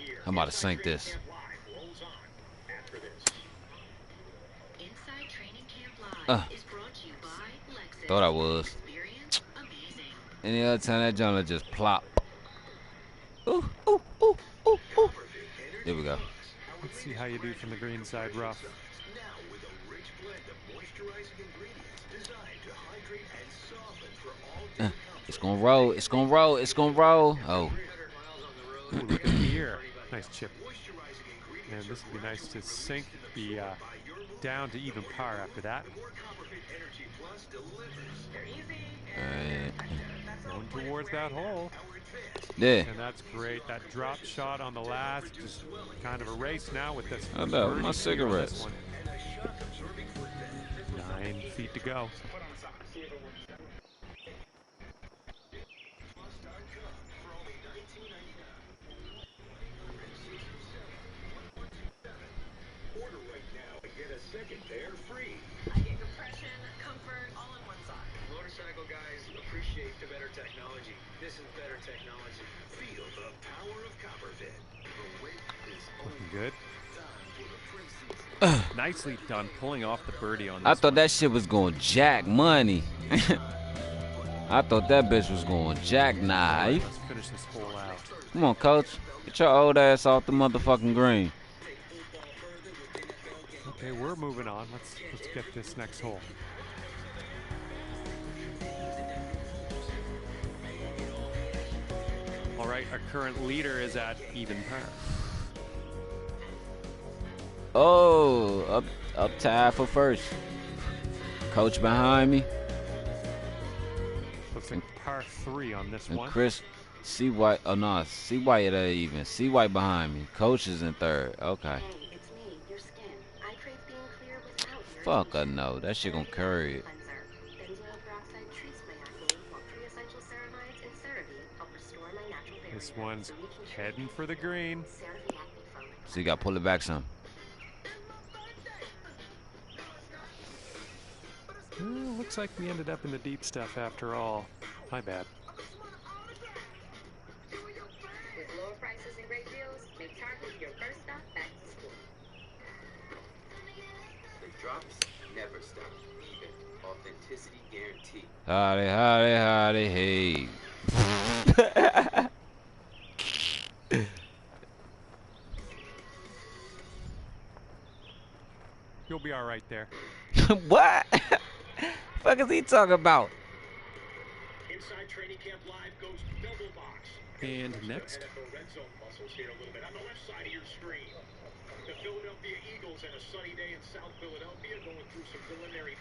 year. I'm about to sink this. Inside Training Camp Live rolls on after this. Inside Training Camp Live is brought to you by Lexus. Thought I was. Experience amazing. Any other time that joint will just plop. Ooh, ooh, ooh, ooh, ooh. There we go. Let's see how you do from the green side rough. Now with a rich blend of moisturizing ingredients designed to hydrate and soften for all day It's gonna roll. It's gonna roll. It's gonna roll. Oh, Ooh, look at here. Nice chip. And this would be nice to sink, be down to even par after that. alright. Going towards that hole. Yeah. And that's great. That drop shot on the last, just kind of a race now with this. I know, birdie my here on this cigarettes. one. 9 feet to go. Order right now and get a second pair free. I get compression, comfort, all in one sock. Motorcycle guys appreciate the better technology. This is better technology. Feel the power of Copperfit. The wait is Looking good. time for the preseason. Nicely done pulling off the birdie on this I thought one. that shit was going jack money. I thought that bitch was going jackknife. Let's finish this hole out. Come on, coach. Get your old ass off the motherfucking green. Okay, we're moving on. Let's get this next hole. All right, our current leader is at even par. Oh, up tied for first. Coach behind me. Looks like par 3 on this And one. Chris, C White. Oh no, C White at even. C White behind me. Coach is in third. Okay. Hey, it's me, your skin. I crave being clear without Fuck a no. That shit gonna carry it. Benzoyl peroxide treats my acne, while pre-essential ceramides and CeraVe help restore my natural barrier. This one's So we can treat heading for the green. CeraVe acne foam. So you gotta pull it back some. Looks like we ended up in the deep stuff after all. My bad. With lower prices and great deals, make Target your first stop back to school. The drops never stop. Even. Authenticity guaranteed. Howdy, howdy, howdy, hey. You'll be all right there. What? Fuck is he talking about? Inside Training Camp Live goes double box. And next, NFL red zone muscles here a little bit on the left side of your screen. The Philadelphia Eagles and a sunny day in South Philadelphia going through some preliminary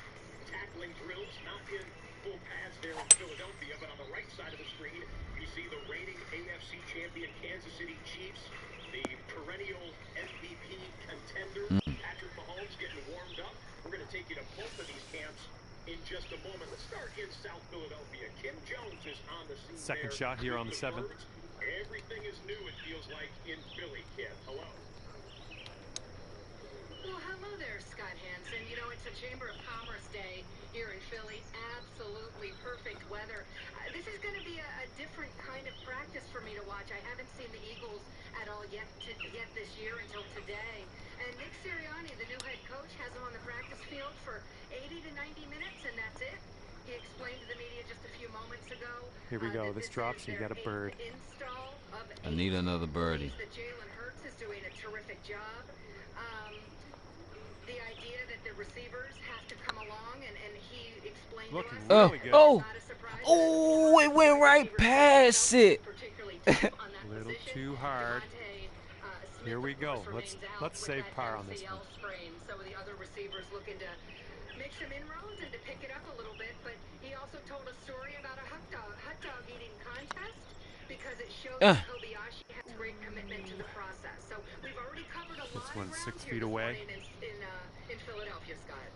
tackling drills, not in full pads there in Philadelphia, but on the right side of the screen, you see the reigning AFC champion Kansas City Chiefs, the perennial MVP contender, Patrick Mahomes getting warmed up. We're going to take you to both of these camps in just a moment. Let's start in South Philadelphia. Kim Jones is on the scene. Second there shot here on with the 7th. Birds. Everything is new, it feels like, in Philly, Kim. Hello. Well, hello there, Scott Hansen. You know, it's a Chamber of Commerce day here in Philly. Absolutely perfect weather. This is going to be a different kind of practice for me to watch. I haven't seen the Eagles at all yet this year until today. And Nick Sirianni, the new head coach, has them on the practice field for 80 to 90 minutes, and that's it. He explained to the media just a few moments ago. Here we go. That This is drops, and you their got a bird. install of I need 8. another birdie. That Jalen Hurts is doing a terrific job. The idea that the receivers have to come along, and he explained Looking to us. really good. Oh, Not a surprise. oh, it went right past it. Particularly tough on that Little position. too hard. Smith, Here we of course, go. remains out Let's with save that par on this MCL one. sprain. So the other receivers looking to make some inroads and to pick it up a little bit, but he also told a story about a hot dog eating contest because it shows that Kobayashi has great commitment to the process. So we've already covered a lot This one's of 6 ground feet here away. this morning in Philadelphia, Scott.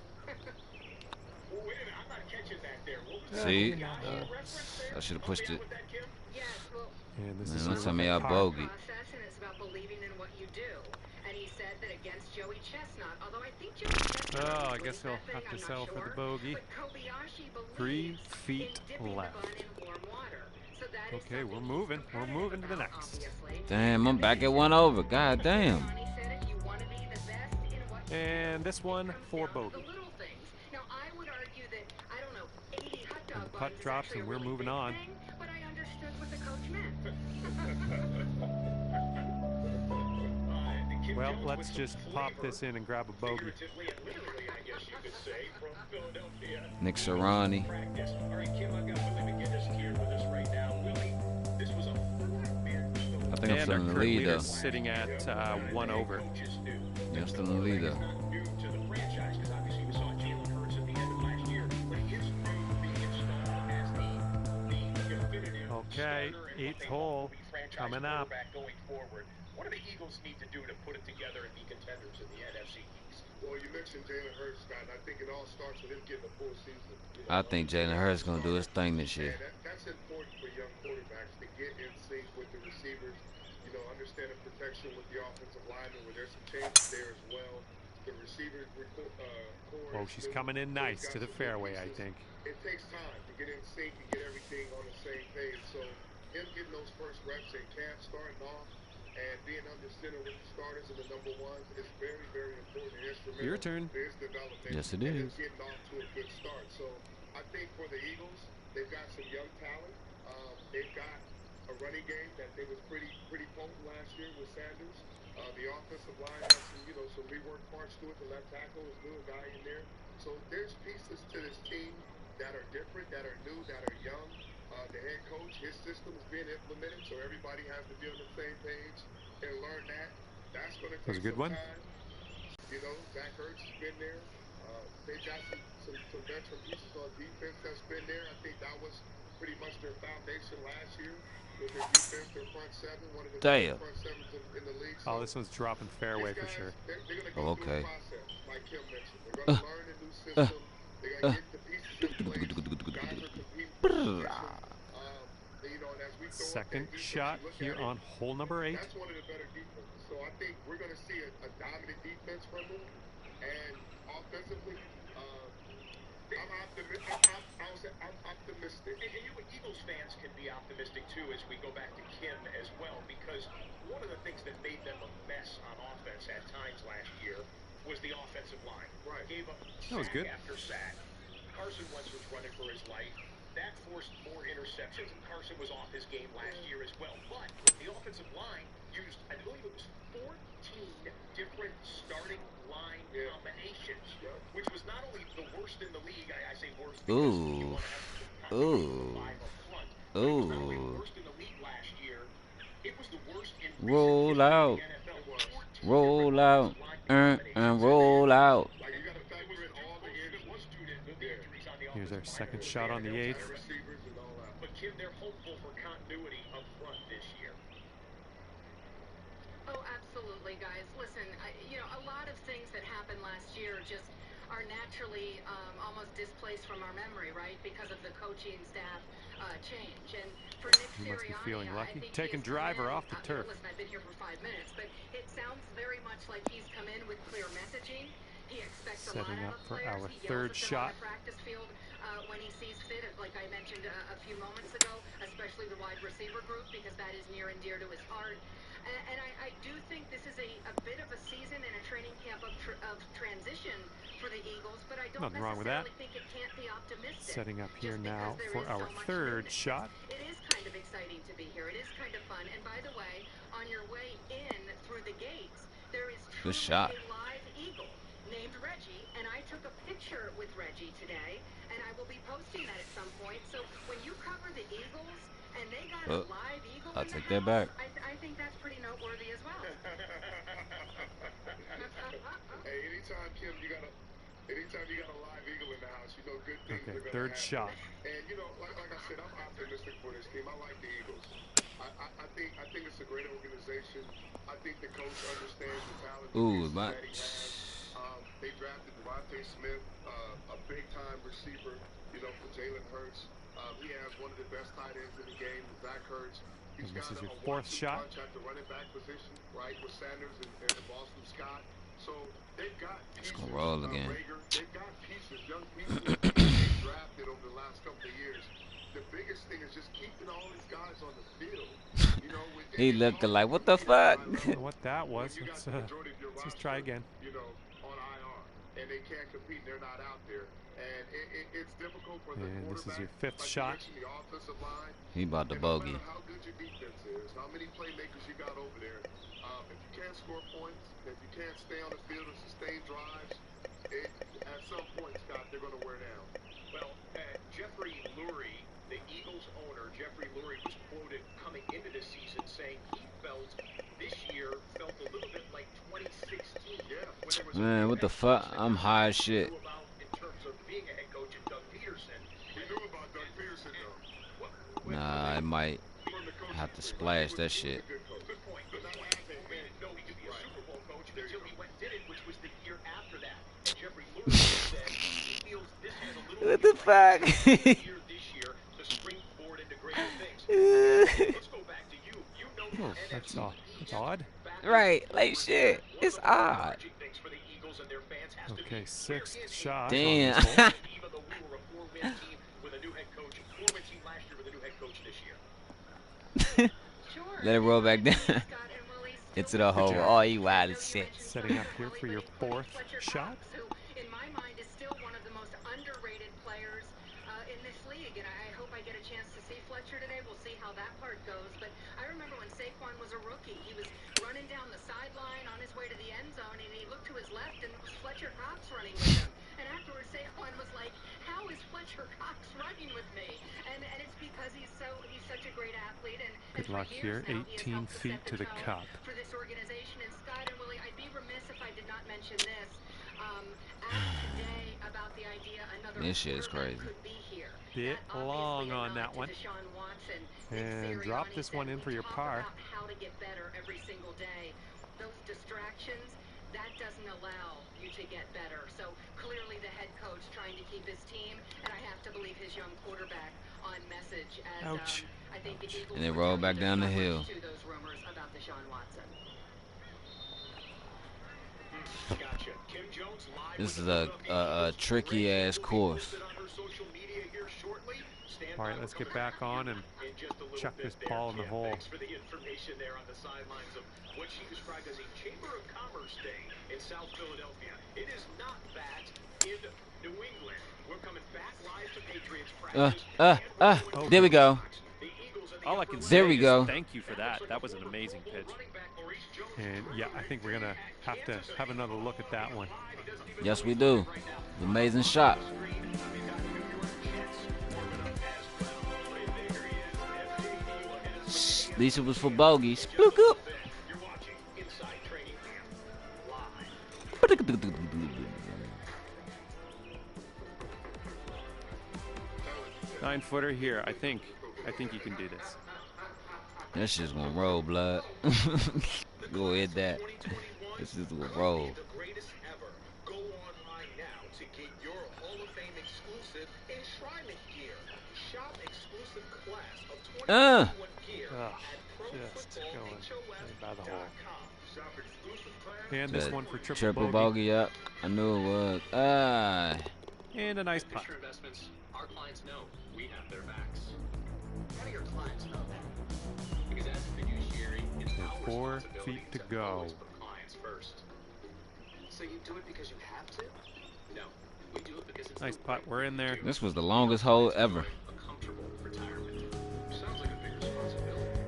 Well, wait a minute, I'm not catching that there. What was See, that? I should have pushed it. Yes, well, And this Man, is don't sort tell of me a I par. bogeyed. process, and it's about believing in what you do. And he said that against Joey Chestnut, although I think Joey Chestnut Oh, I believes guess he'll that thing, have to I'm not settle for the sure. bogey. But Kobayashi 3 believes feet in dipping left. the bun in warm water. So that is Okay, we're something moving. he's We're competitive moving to the about, next. obviously. Damn, I'm back at 1 over. God damn. He said if you want to be the best in what you And do, this one it comes for down to bogey. the little things. Now, I would argue that, I don't know, 80 hot dog And the putt buns is drops actually and a we're really moving big on. thing, but I understood what the coach meant. Well, let's just pop this in and grab a bogey. Figuratively and literally, I guess you could say, from Philadelphia. Nick Sirianni. Practice. All right, Kim, I've got Willie McGinnis here with us right now. Willie, this was a I think I'm And still our in the current lead, leader though. is sitting at 1 over. Yeah, I'm still in the lead, though. not new to the franchise because obviously we saw Jalen Hurts at the end of last year, but he is new being installed as the definitive Okay, starter and what 8th they hole hope will be franchise coming up. quarterback going forward. What do the Eagles need to do to put it together and be contenders in the NFC East? Well, you mentioned Jalen Hurts, Scott, and I think it all starts with him getting a full season. I think Jalen Hurts going to do his thing this year. And that's important for young quarterbacks to get in sync with the receivers, understand the protection with the offensive linemen, where there's some changes there as well. The receivers core. Oh, she's coming in nice to the fairway, I think. It takes time to get in sync and get everything on the same page. So him getting those first reps in camp, starting off, and being under center with the starters and the number ones is very, very important. Instrumental Your turn. to his development. Yes, it and him is. getting off to a good start. So I think for the Eagles, they've got some young talent. They've got a running game that they was pretty potent last year with Sanders. The offensive line has some rework parts to it. The left tackle is new, a guy in there. So there's pieces to this team that are different, that are new, that are young. The head coach, his system is being implemented, so everybody has to be on the same page and learn that. That's going to take That was a good some one. time. Zach Ertz has been there. They got some veteran pieces on defense that's been there. I think that was pretty much their foundation last year with their defense, their front seven, one of the best front sevens in the league. Oh, this one's dropping fairway for sure. They're going to go through a process, like Kim mentioned. They're going to learn a new system. They're going to get the pieces in place. Guys are competing for position. And as we throw Second up that defense, shot you look here at it, on hole number 8. that's one of the better defenses. So I think we're going to see a dominant defense from them. And offensively, I'm optimistic. And you Eagles fans can be optimistic too as we go back to Kim as well, because one of the things that made them a mess on offense at times last year was the offensive line. Right. Gave up That was sack good. after sack. Carson Wentz was running for his life. That forced more interceptions, and Carson was off his game last year as well. But the offensive line used, I believe it was 14 different starting line combinations, which was not only the worst in the league. I say worst because you want to have five up front. But it was not only the worst in the league last year, it was the worst in Roll recent out. history of the NFL. 14 Roll different out. offensive line combinations. Roll out. Like, you got to factor in all the injuries. Here's our second shot on the 8th. Receivers and all that. But Kim, they're hopeful for continuity up front this year. Oh, absolutely, guys. Listen, a lot of things that happened last year just are naturally almost displaced from our memory, right? Because of the coaching staff change. And for Nick He must be Sirianni, feeling I lucky. think Taking he's come driver in, off the turf. Listen, I've been here for 5 minutes, but it sounds very much like he's come in with clear messaging. He expects a lot Setting out up of for players. our He third yells at them shot. on the practice field when he sees fit, like I mentioned a few moments ago, especially the wide receiver group, because that is near and dear to his heart. And I do think this is a bit of a season and a training camp of transition for the Eagles, but I don't Nothing wrong with that. necessarily think it can't be optimistic. Setting up here just now because there for is our so much third newness. shot. It is kind of exciting to be here. It is kind of fun. And by the way, on your way in through the gates, there is truly shot. a live eagle named Reggie, and I took a picture with Reggie today, and I will be posting that at some point. So when you cover the Eagles and they got a live eagle I'll in take the that back. house, I think that's pretty noteworthy as well. Hey, anytime, Kim, you got a live eagle Okay, are going to third have. shot. And, you know, like I said, I'm optimistic for this team. I like the Eagles. I think it's a great organization. I think the coach understands the talent that he has. They drafted Devontae Smith, a big-time receiver, you know, for Jalen Hurts. He has one of the best tight ends in the game, Zach Hurts. He's And this got is your a fourth 1-2 shot. punch at the running back position, right, with Sanders and Boston Scott. So they've got pieces. It's gonna roll again. They've got pieces, young pieces they've drafted over the last couple of years. The biggest thing is just keeping all these guys on the field. You know, he looking like, what the fuck? I don't know what that was. Let's just try again. You know, on IR, and they can't compete. They're not out there, and it's difficult for the And this is your quarterback, fifth shot. the offensive line. He about to bogey. No matter how good your defense is, how many playmakers you got over there, if you can't score points, if you can't stay on the field or sustain drives, at some point, Scott, they're going to wear down. Well, Jeffrey Lurie, the Eagles owner, Jeffrey Lurie, was quoted coming into this season saying he felt this year felt a little bit like 2016. Yeah, when there was Man, what the fuck? I'm high as shit. in terms of being a head coach of Doug Peterson. We knew about Doug Peterson, though. Nah, I might have to splash that shit. Good point. But we didn't know he could be a Super Bowl coach until he went and did it, which was the year after that. And Jeffrey Lurie said he feels this has a little What the fuck? this year to springboard into greater things. Let's go back to you. You know That's odd. Right, like shit. It's odd. Okay, sixth shot. Damn. Even though we were a 4-win team with a new head coach, 4-win team last year with a new head coach this year. Let it roll back down. Into the hole. Oh, you wild as shit. Setting up here for your fourth shot. Who, in my mind, is still one of the most underrated players in this league. And I hope I get a chance to see Fletcher today. We'll see how that part goes. But I remember when Saquon was a rookie, he was running down the sideline on his way to the end zone, and he looked to his left, and it was Fletcher Cox running with him. And afterwards, Saquon was like, "How is Fletcher Cox running with me?" And it's because he's such a great athlete. And Good luck here. 18 feet to the cup. For this organization, and Scott and Willie, I'd be remiss if I did not mention this. Asked today about the idea another This shit is crazy. could be here. Bit long on that one. And drop this one in for your par. How to get better every single day. Those distractions, that doesn't allow you to get better. So clearly the head coach trying to keep his team, and I have to believe his young quarterback on message as Ouch. I think the Eagles And they roll back down the hill. to those rumors about Deshaun Watson. Gotcha. Kim Jones live This with is a tricky ass course. All right, let's get back on and chuck this ball in the hole. Thanks for the information there on the sidelines of what she described as a Chamber of Commerce day in South Philadelphia. It is not that in New England. We're coming back live to Patriots practice. There we go. All I can say There we is go. thank you for that. That was an amazing pitch. And yeah, I think we're gonna have to have another look at that one. Yes, we do. Amazing shot. At least it was for bogey. Splook up. 9-footer here. I think you can do this. That shit's gonna roll, blood. Go hit that. This is gonna roll. Go online now to get your Hall of Fame exclusive enshrinement gear. Shop exclusive class of 2021 gear at Just going by the hole. Shop exclusive class. And this one for Triple bogey up. I knew it was. And a nice putt. Fisher Investments, our clients know we have their backs. How do your clients know that? Because as a fiduciary, it's And our 4 responsibility feet to to go. always put clients first. So you do it because you have to? No, we do it because it's Nice the putt. right We're in there. This was the longest hole ever. a comfortable retirement. Sounds like a big responsibility.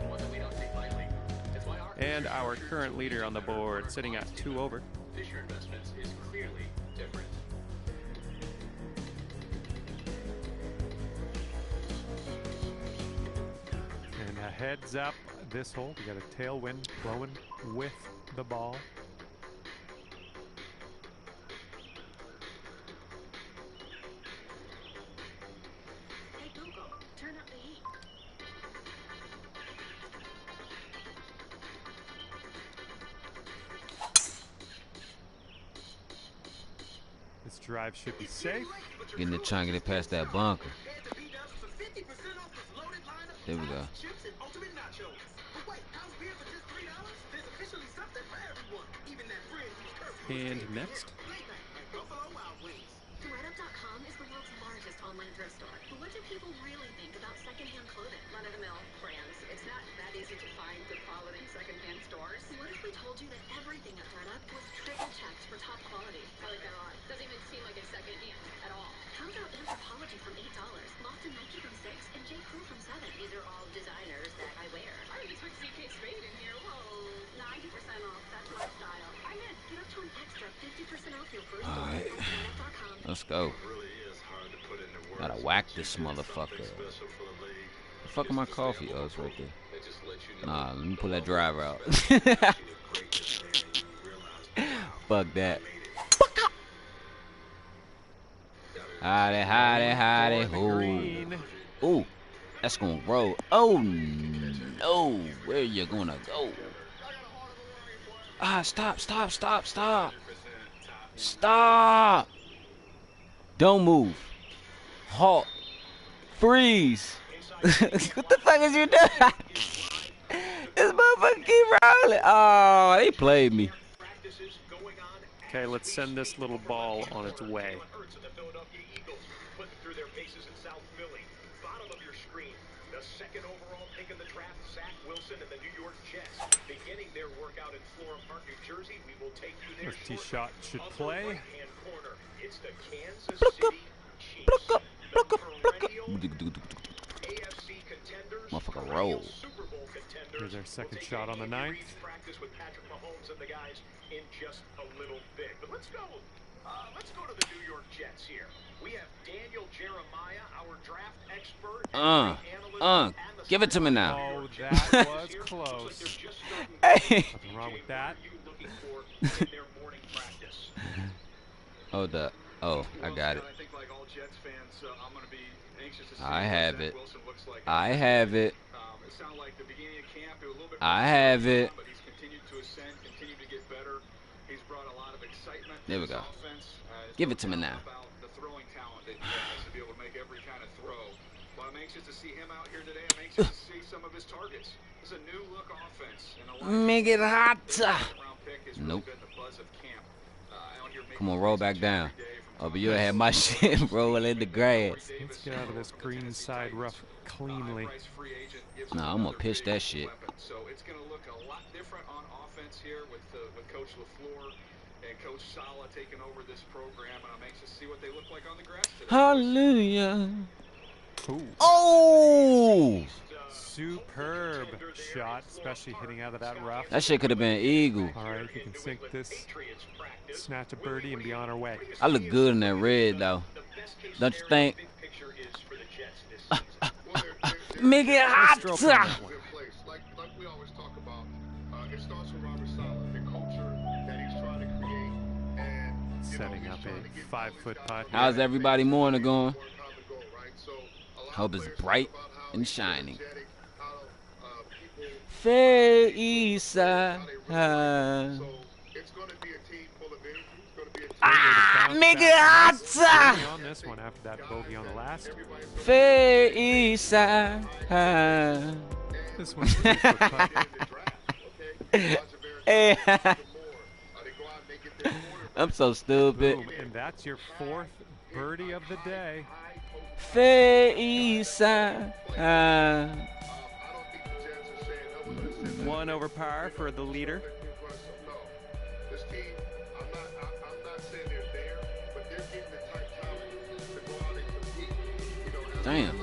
One that we don't take lightly. That's why our And our current leader on the board, sitting at 2 over. Fisher Investments is clearly different. And a heads up this hole. We got a tailwind blowing with the ball. drive should be safe. Getting it, trying to get it past that bunker. There we go. And next. ThredUp.com is the world's largest online thrift store. But what do people really think about secondhand clothing? Run-of-the-mill brands. It's not that easy to find good quality secondhand stores. What if we told you that everything at ThredUp was triple checked for top quality? I like that a lot. Doesn't even seem like it's secondhand at all. How about Anthropologie from $8, Loft and Nike from $6, and J. Crew from $7? These are all designers that I wear. I already took CK Spade in here. Whoa, 90% off. That's my style. I'm in. Get up to an extra 50% off your first order at ThredUp.com. Let's go. Gotta whack this motherfucker. The fuck is my coffee? Oh, it's right there. Nah, let me pull that driver out. Fuck that. Hidey. Ooh. Ooh. That's gonna roll. Oh no. Where you gonna go? Ah, stop. Stop. Don't move. Halt. Freeze. What the fuck is you doing? This motherfucker keep rolling. Oh, they played me. Okay, let's send this little ball on its way. This tee shot should play. Motherfucker roll. Here's our second shot on the 9th. Let's go to the New York Jets here. We have Daniel Jeremiah, our draft expert. Give it to me now. Oh, that was close. Hey. Nothing wrong with that. Hold up. Oh, I got it. I have it. I have it. There we go. Give it to me now. Make it hot. Nope. Come on, roll back down. Oh, but you had my shit rolling in the grass. Let's get out of this green side rough cleanly. Nah, I'm gonna pitch that shit. So it's gonna look a lot different on offense here with Coach LaFleur and Coach Sala taking over this program, and I'm anxious to see what they look like on the grass today. Hallelujah. Ooh. Oh! Superb shot, especially hitting out of that rough. That shit could have been eagle. All right, if you can sink this, snatch a birdie, and be on our way. I look good in that red, though. Don't you think? Make it hot! Like we always talk about, it starts with Robert Sala, the culture that he's trying to create, and setting up a 5-foot putt. How's everybody morning going? Hope it's bright and shining. Fair East Side. Make it hot! On this one after that bogey on the last. Fair East Side. This one's a 3-foot putt. Hey. I'm so stupid. Boom, and that's your 4th birdie of the day. Fair East Side. 1 over par for the leader. Damn.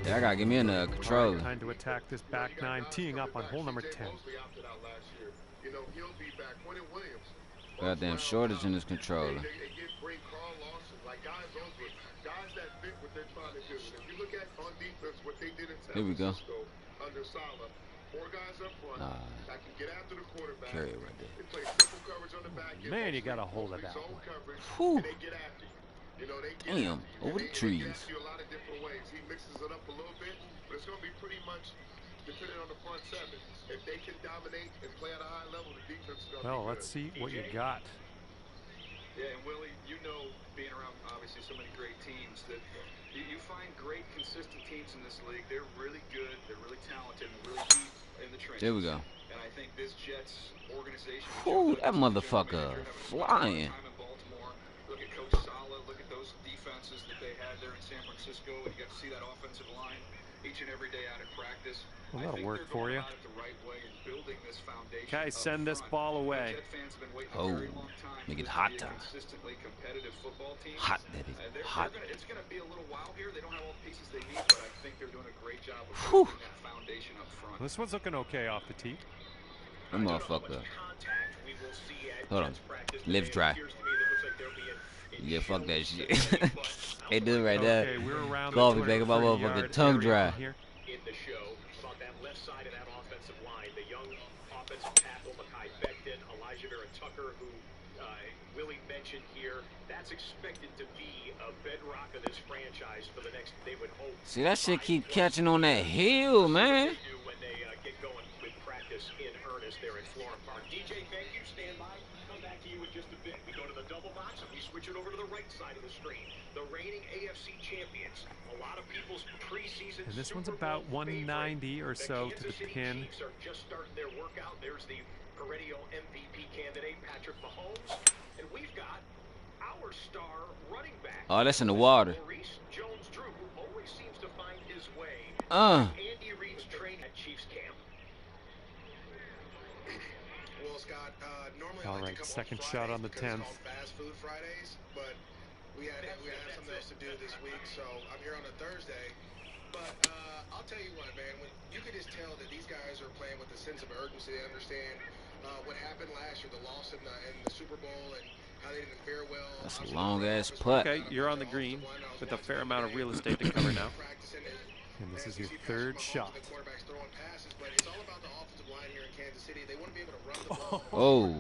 Yeah, I gotta give me a controller. Time to attack this back 9, teeing up on hole number 10. Goddamn shortage in this controller. Here we go. Carry it right there. Man, you got a hold of that one. Whew. Damn, over the trees. Well, let's see what you got. Yeah, and Willie, you know, being around obviously so many great teams, that you find great, consistent teams in this league. They're really good, they're really talented, and really deep in the trenches. There we go. And I think this Jets organization, Ooh, that motherfucker flying. time in Baltimore. Look at Coach Saleh. Look at those defenses that they had there in San Francisco. And you got to see that offensive line each and every day out in practice. Well, that'll work for you. Guys, send this ball away. Oh, make it hot time. Hot, baby. Hot. It's going to be a little while here. They don't have all the pieces they need, but I think they're doing a great job of building that foundation up front. This one's looking okay off the tee. That motherfucker. Hold on. Lives dry. Yeah, fuck that shit. Hey, dude, right there. Coffee making my motherfucking tongue dry. In the show, about that left side of that offensive line, the young offensive tackle, Mekhi Becton, Elijah Vera Tucker, who Willie mentioned here, that's expected to be a bedrock of this franchise for the next, they would hope. See, that shit keep catching on that hill, man. When they get going with practice in earnest there at Florham Park. DJ, thank you. Stand by. Come back to you in just a bit. We go to the double box and we switch it over to the right side of the screen. The reigning AFC champions. A lot of people's preseason. And this one's about 190 or so to the pin. Chiefs are just starting their workout. There's the perennial MVP candidate, Patrick Mahomes. And we've got our star running back. Oh, that's in the water. Maurice Jones-Drew, who always seems to find his way. Andy Reid's training at Chiefs camp. Well, Scott, normally all right, second shot on the 10th. Fast Food Fridays, but we had something else to do this week, so I'm here on a Thursday. But I'll tell you what, man, when you can just tell that these guys are playing with a sense of urgency. They understand what happened last year, the loss in the Super Bowl, and how they didn't fare well. That's a long ass putt. Okay, you're on the green with a fair amount of real estate to cover now. And this is your third shot. Oh.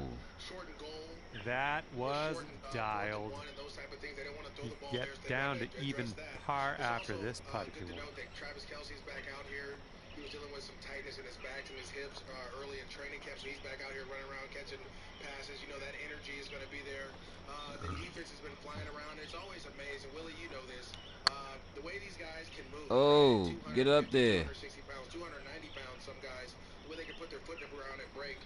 That was dialed. You get down to even par after this putt if you want. Travis Kelce's back out here. He was dealing with some tightness in his back and his hips early in training camp, so he's back out here running around catching passes. You know, that energy is going to be there. The defense has been flying around. It's always amazing. Willie, you know this. The way these guys can move. Oh, get up there. 260 pounds, 290 pounds, some guys, the way they can put their foot in the ground and break.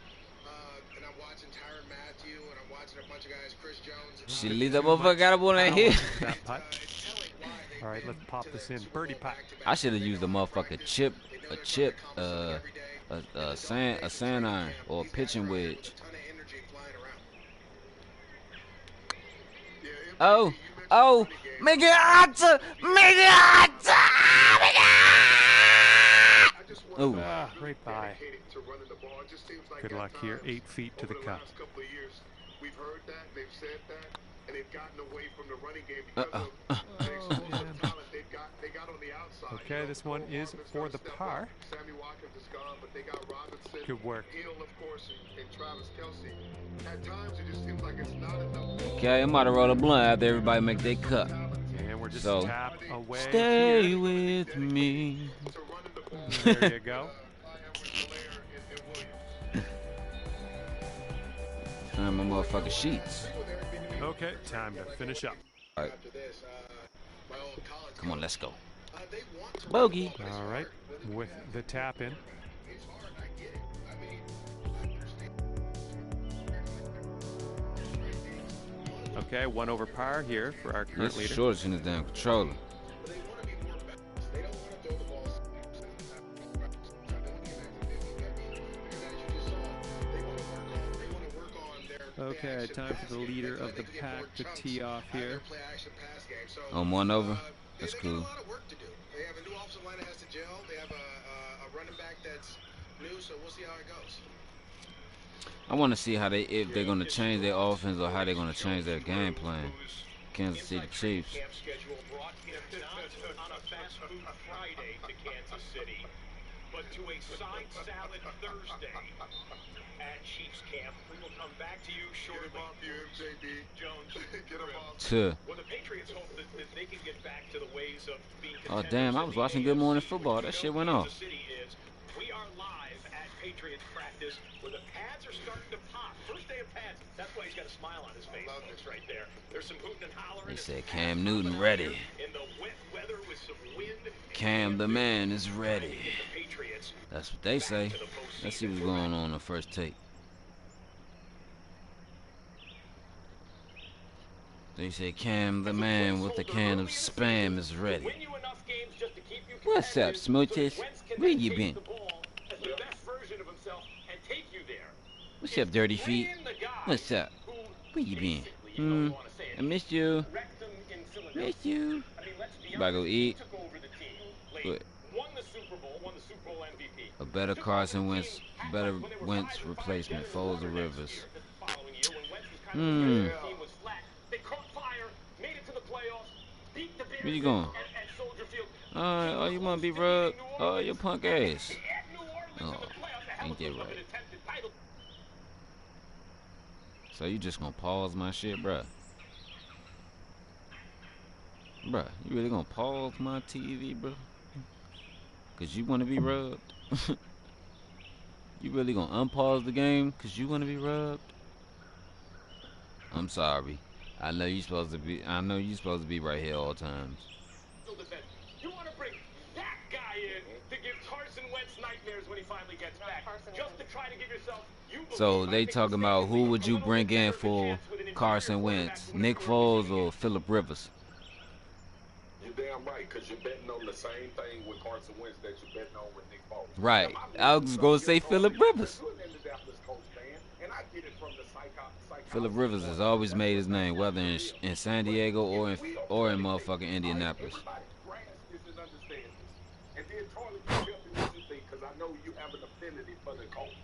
And I'm watching Tyrann Mathieu, and I'm watching a bunch of guys, Chris Jones. She leave that motherfucker got up on that hill. That putt. All right, let's pop this in. Birdie putt. I should have used a motherfucking sand iron or a pitching wedge. Oh, make it hot, make it hot, make it hot. Oh, right by. Good luck here. 8 feet to the cup. We've heard that, they've said that, and they've gotten away from the running game because of the explosive talent they got on the outside. Okay, this one is for the par. Sammy Watkins is gone, but they got Robinson, good work. Hill, of course, and Travis Kelce. At times, it just seems like it's not enough. okay, I'm about to roll a blunt after everybody make their cut. And we're just So, tapped away. stay here. with me. There you go. Turn my motherfucking sheets. Okay, time to finish up. All right. Come on, let's go. Bogey. All right, with the tap in. Okay, 1 over par here for our current This leader. shortest in the damn controller. Okay, time for the leader of the pack to tee off here. On 1 over. That's cool. They have a new offensive line that has to gel. They have a running back that's new, so we'll see how it goes. I want to see how if they're gonna change their offense or how they're gonna change their game plan. Kansas City Chiefs. Camp schedule brought not on a fast food Friday to Kansas City, but to a side salad Thursday at Chiefs camp. We will come back to you shortly. Get him off you, JB. Jones. Get him off. Well, the Patriots hope that they can get back to the ways of being Oh damn! I was watching Good Morning Football. That shit went off. We are live at Patriots practice where the pads are starting to pop. First day of pads. That's why he's got a smile on his face. It's right there. There's some hooting and hollering. They said Cam Newton ready. In the wet weather with some wind. Cam the man is ready. That's what they say. Let's see what's going on the first take. They say Cam the man with a can of Spam is ready. What's up, Smooches? Where you been? What's up, Dirty Feet? What's up? Where you been? I missed you. Missed you. About to go eat. What? A better Carson Wentz, better Wentz replacement. Foles or Rivers. Where you going? Oh, you want to be rubbed? Oh, your punk ass. Oh, ain't that right? So you just gonna pause my shit, bruh? Bruh, you really gonna pause my TV, bro? Cause you wanna be rubbed? You really gonna unpause the game cause you wanna be rubbed? I'm sorry. I know you supposed to be right here all times. You want to bring that guy in to give Carson Wentz nightmares when he finally gets back. Just to try to give yourself. So they talking about who would you bring in for Carson Wentz, Nick Foles or Phillip Rivers? You're damn right, because you're betting on the same thing with Carson Wentz that you're betting on with Nick Foles. Right. I was going to say Phillip Rivers. Phillip Rivers has always made his name, whether in San Diego or in motherfucking Indianapolis. And then Charlie, you tell me what you think, because I know you have an affinity for the Colts.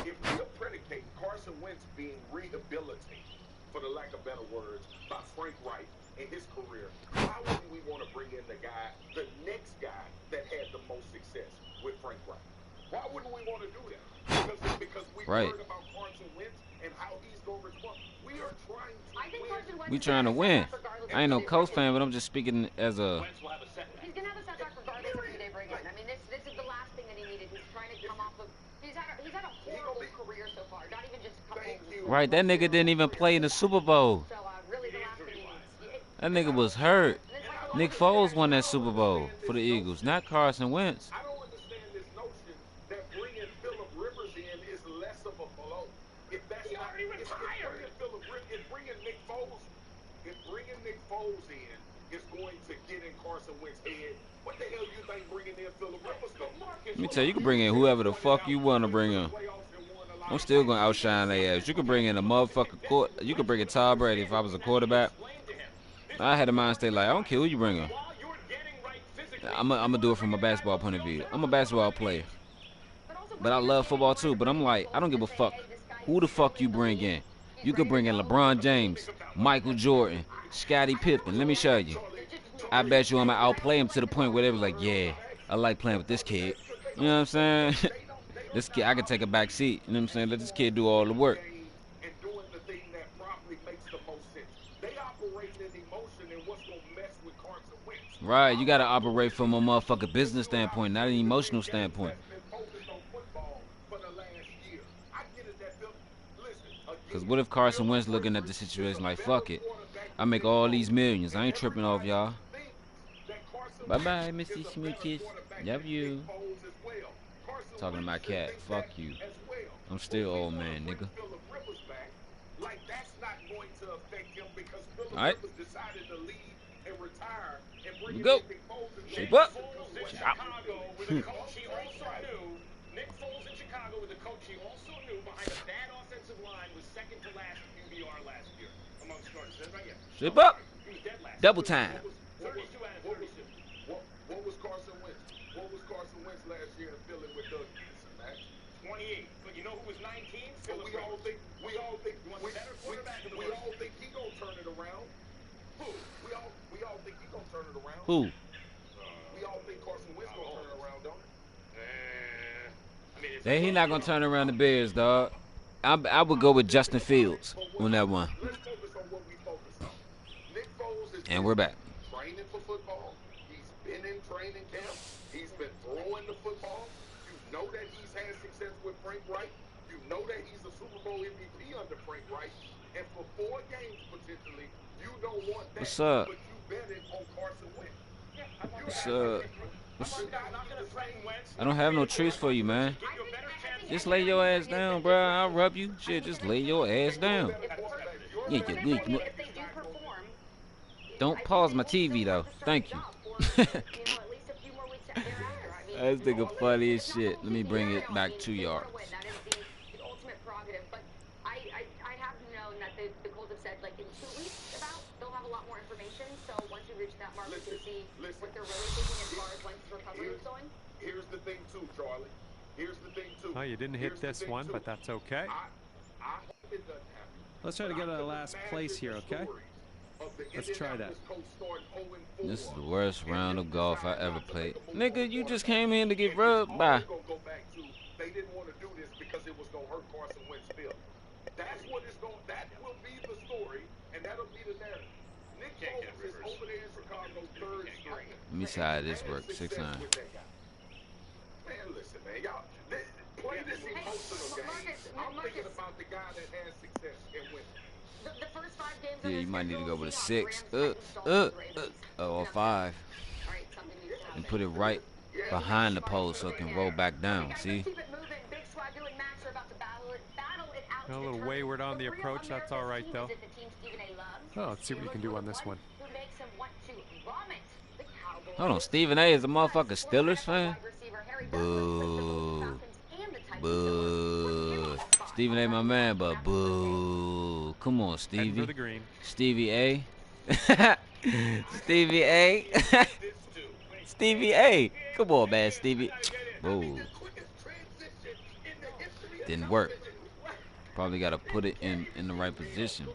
If we are predicating Carson Wentz being rehabilitated, for the lack of better words, by Frank Reich in his career, why wouldn't we want to bring in the next guy that had the most success with Frank Reich? Why wouldn't we want to do that? Because we heard about Carson Wentz and how he's going to respond. We are trying to win. We trying to win. I ain't no Colts fan, but I'm just speaking as a... He's going to have a setback regardless of who they bring in. I mean, this is the last thing that he needed. He's trying to come off of... He's had a horrible career so far. Not even just a couple... Right, that nigga didn't even play in the Super Bowl. So, really, the last thing he needs. That nigga was hurt. Nick Foles won that Super Bowl for the Eagles, not Carson Wentz. I don't understand this notion that bringing Phillip Rivers in is less of a blow. If that's he already retired. If bringing Nick Foles in is going to get in Carson Wentz's head, what the hell you think bringing in Phillip Rivers? Let me tell you, you can bring in whoever the fuck you want to bring in. I'm still going to outshine their ass. You can bring in a motherfucker court. You can bring in Tom Brady if I was a quarterback. I had a mind state like, I don't care who you bring in. I'm going to do it from a basketball point of view. I'm a basketball player. But I love football too. But I'm like, I don't give a fuck who the fuck you bring in. You could bring in LeBron James, Michael Jordan, Scottie Pippen. Let me show you. I bet you I'm going to outplay him to the point where they was like, yeah, I like playing with this kid. You know what I'm saying? This kid, I can take a back seat. You know what I'm saying? Let this kid do all the work. Right, you gotta operate from a motherfucking business standpoint, not an emotional standpoint. Cause what if Carson Wentz looking at the situation like, fuck it, I make all these millions, I ain't tripping off y'all. Bye bye, Mr. Smooches. Love you. Talking to my cat. Fuck you. I'm still old man, nigga. Alright. Here we go. Shape up. Shape out. Nick Foles in Chicago with the coach he also knew behind a bad offensive line was second to last QBR last year among starters. Shape up. Double time. 32 out of 32. What was Carson Wentz? What was Carson Wentz last year in Philly with Doug Peterson, Max? 28. But you know who was 19? We all think he gonna turn it around. Who? We all think he gonna turn it around. Who? We all think Carson Wentz gonna turn it around, don't we? Then he not gonna turn around the Bears, dog. I would go with Justin Fields on that one. Let's focus on what we focus on. Nick Foles is And we're back. training for football. He's been in training camp. He's been throwing the football. You know that he's had success Frank Reich. You know that he's a Super Bowl MVP under Frank Reich. And for 4 games potentially, you don't want that. What's up? But you bet it on Carson Wentz. What's up? I don't have no tricks for you, man. Just lay your ass down, bro. I'll rub you. Shit, just lay your ass down. Yeah, yeah. Don't pause my TV, though. Thank you. This nigga funny as shit. Let me bring it back 2 yards. The Colts have said, like, in 2 weeks, they'll have a lot more information. So once we reach that mark, we can see what they're really thinking as far as Wentz's recovery is going. Here's the thing, too, Charlie. Here's the thing, too. Oh, you didn't hit this one, but that's okay. I hope it doesn't happen. Let's try to get a last place here, okay? Let's try that. This is the worst round of golf I ever played. Nigga, you just came in to get rubbed by. They didn't want to do this because it was going to hurt Carson Wentz's feelings. That's what it's going. That will be the story, and that'll be the narrative. Nick Foles is over there in Chicago, 3rd string. Let me see how this works. 6-9. Man, listen, man, y'all play this emotional game. I'm thinking about the guy that has success and wins. The first 5 games. Yeah, you might need to go with a 6. Or 5. And put it right behind the pole so it can roll back down. See? A little wayward on the approach. That's all right, though. Oh, let's see what you can do on this one. Hold on. Stephen A. is a motherfucking Steelers fan? Boo. Boo. Stephen A. my man, but boo. Come on, Stevie. Stevie A. Stevie A. Stevie A. Come on, man, Stevie. Boo. Didn't work. Probably got to put it in the right position.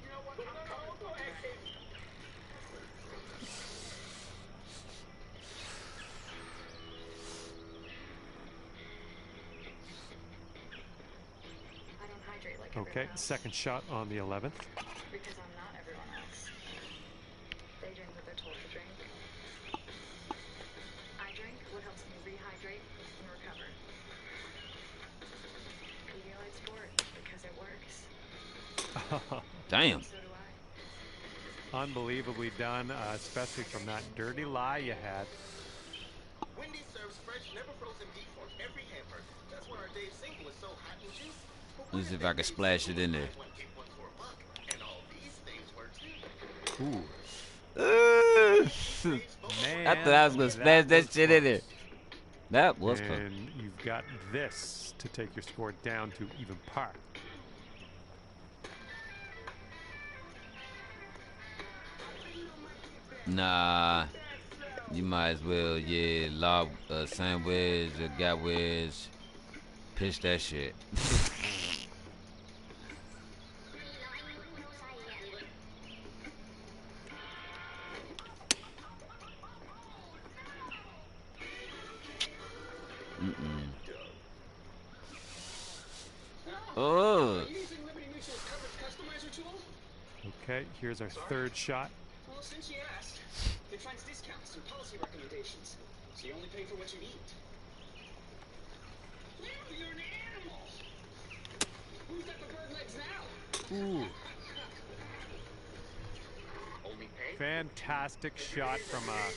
Okay, second shot on the 11th. Because I'm not everyone else. They drink what they're told to drink. I drink what helps me rehydrate and recover. Pedialyte sport because it works. Damn. So do I. Unbelievably done, especially from that dirty lie you had. Wendy serves fresh, never frozen beef on every hamburger. That's why our Dave's single is so hot and juicy. Let's see if I can splash it in there. Ooh. I thought I was going to splash that shit in there. That was fun. And you've got this to take your score down to even par. Nah. You might as well, yeah, lob sandwich, a gap wedge, pitch that shit. Oh. Okay, here's our third shot. Well, since you asked, it finds discounts and policy recommendations, so you only pay for what you eat. You're an animal. Who's got the bird legs now? Ooh. Fantastic shot from a.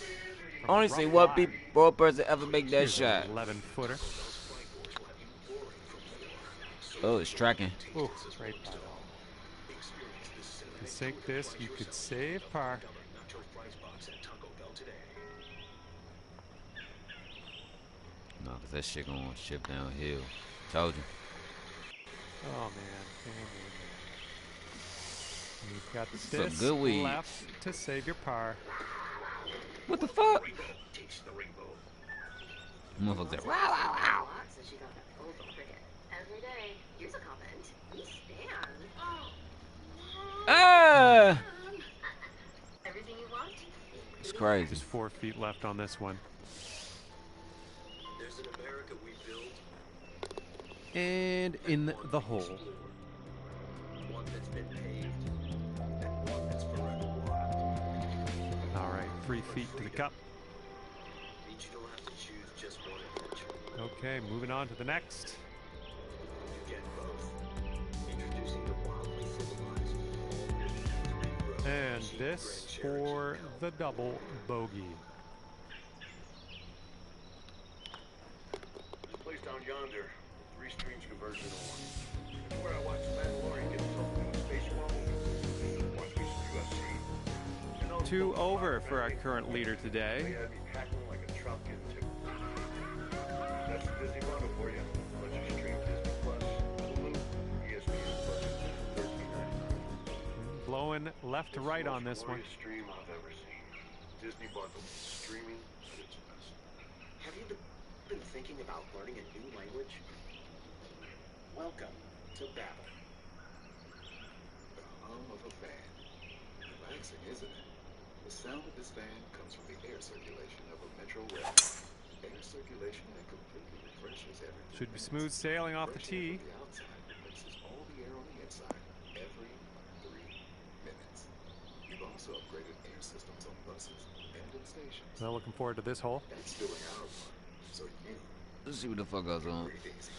Only seen one person ever make that shot. 11-footer. Oh, it's tracking. Oh, it's right by. To sink this, you could save par. No, because that shit going to ship downhill. Told you. Oh, man. And you've got Some this good weed. left to save your par. What the fuck? Motherfuckers like, wow, wow, wow. Every day. Here's a comment. We stand. Ah! Everything you want? It's crazy. Just 4 feet left on this one. There's an America we build. And in the hole. One that's been paved, and one that's forever walked. All right, 3 feet to the cup. Means you don't have to choose just one adventure. Okay, moving on to the next. And this for the double bogey. Place down yonder, 3 streams converged into 1. Where I watched the Mandalorian get himself into a space wobble. Watch me some UFC. 2 over for our current leader today. They had me tackling like a trout getting tickled. That's the Disney bundle for you. Bunch of stream Disney Plus, Hulu, ESPN Plus, $13.99. Blowing left to right on this one. Stream I've ever seen. Disney bundle, streaming at its best. Have you been thinking about learning a new language? Welcome to Babel. The hum of a fan. Relaxing, isn't it? The sound of this fan comes from the air circulation of a metro rail. Air circulation that completely refreshes everything. Should be smooth sailing off the tee. The outside replaces all the air on the inside every 3 minutes. You've also upgraded air systems on buses and in stations. Well, looking forward to this hole. That's doing our part. So you Let's see what the fuck I was on. breathe easy.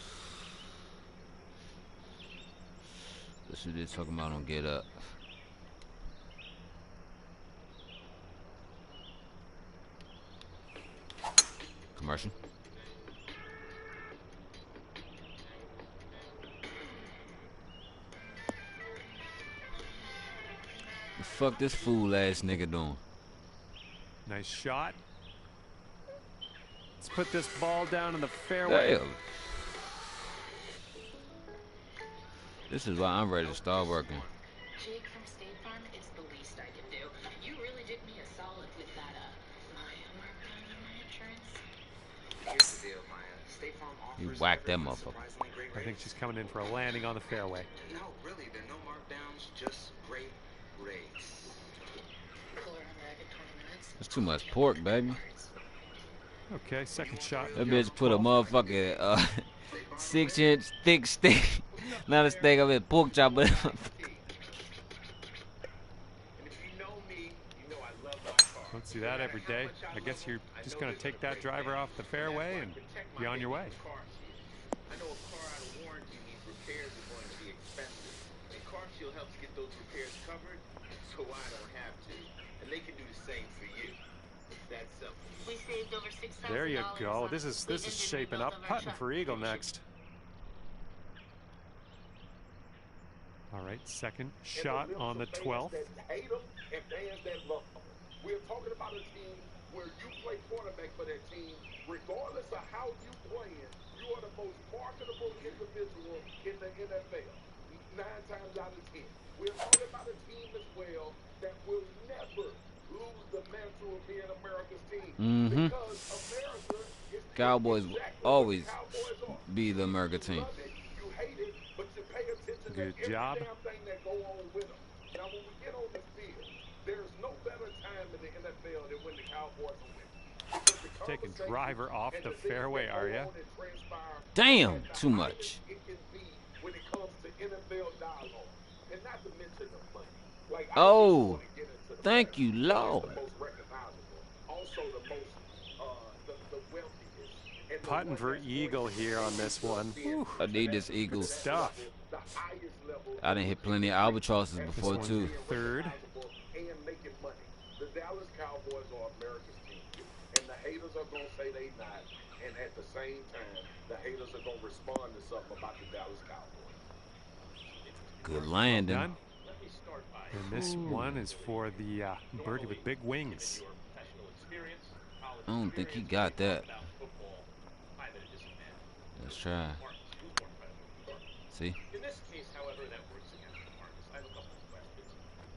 Let's see what they're talking about on Get Up. Commercial. The fuck this fool ass nigga doing? Nice shot. Let's put this ball down in the fairway. Damn. This is why I'm ready to start working. Jake from State Farm, it's the least I can do. You really did me a solid with that, my markdown on my insurance. Here's the deal, Maya. State Farm offers You whacked that everyone motherfucker. surprisingly great I think rates. she's coming in for a landing on the fairway. No, really, there are no markdowns, just great rates. Cooler on the at 20 minutes. That's too much pork, baby. Okay, second shot. That bitch put a motherfucking 6-inch thick steak. Not a steak, I mean pork chop, but And if you know me, you know I love my car. Don't see that every day. I guess you're just going to take that driver off the fairway and be on your way. I know a car out of warranty needs repairs are going to be expensive. And Car Shield helps get those repairs covered, so I don't have to. And they can do the same for you. That's simple. We saved over $6,000. There you go. on This is engine shaping rebuild up. of our Putting truck. for eagle next. All right, second shot on the 12th. That hate them and fans that love them. We're talking about a team where you play quarterback for that team, regardless of how you play it. You are the most marketable individual in the NFL. 9 times out of 10. We're talking about a team as well that will never lose the mantle of being America's team. Because America is Cowboys will exactly always what the Cowboys are. be the America team. Love it, you hate it, but you pay attention Good to every job. damn thing that go on with them. Now, when we get on the field, there's no better time in the NFL than when the Cowboys are winning. Because the Taking conversation driver off and the things fairway, that go are ya? on and transpire Damn, and the too much. height It can be when it comes to NFL dialogue, and not to mention the money. Like, I Oh, don't wanna get into the thank money. you, It's Lord. the most recognizable, also the most, the wealthiest. And the Putting one for that's eagle going to here on this one. Whew. I need this eagle. Stuff. the highest level I done hit plenty of albatrosses before This too. one's third. and making money. The Dallas Cowboys are America's team, and the haters are gonna say they not, and at the same time, the haters are gonna respond to something about the Dallas Cowboys. Good landing. Done. And this one is for the birdie with big wings. I don't think he got that. Let's try. See? In this case, however, that works against the Marcus. I have a couple of questions.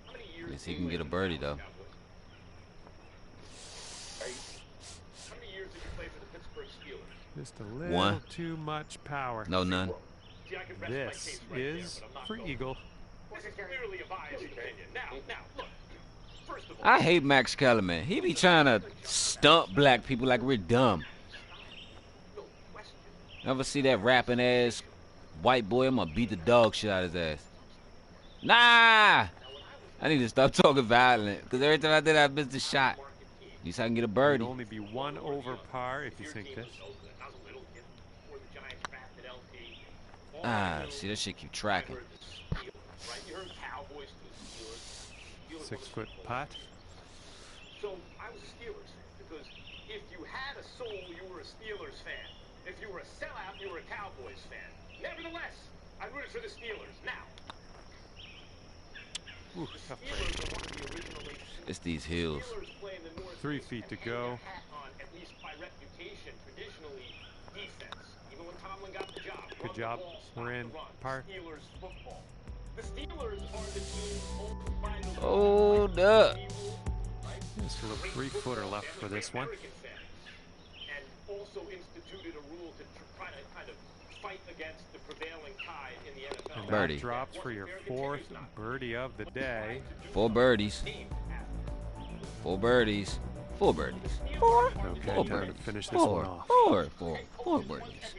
How many years Guess he can get a birdie though. How many years did you play for the Pittsburgh Steelers? Just a little One. too much power. No, none. See, I could rest my This case right is there, but I'm not for going. eagle. This is clearly a biased opinion. Now, look. First of all, I hate Max Kellerman. He be trying to stump black people like we're dumb. Ever see that rapping ass white boy? I'm gonna beat the dog shit out of his ass. Nah! I need to stop talking violent, because every time I did, I missed a shot. At least I can get a It'd birdie. only be one over par if you sink this. Ah, see, that shit keep tracking. right? You heard Cowboys to the Steelers. Steelers 6-foot putt. So I was a Steelers fan because if you had a soul, you were a Steelers fan. If you were a sellout, you were a Cowboys fan. Nevertheless, I rooted for the Steelers. Now, Ooh, the tough Steelers break. are one of the original. It's these hills. Steelers play in the North 3 feet to go. on, at least by reputation, traditionally defense. Even when Tomlin got the job. Good job. We're in par. Steelers football. The Steelers are the team owned by the Hold up. Just a little 3-footer left for this one. and also instituted a rule to try to kind of fight against the prevailing tide in the NFL. And Birdie. that drops for your 4th birdie of the day. 4 birdies. 4 birdies. 4 birdies. 4. Okay, 4 time to birdies. finish this 4. one off. 4 birdies.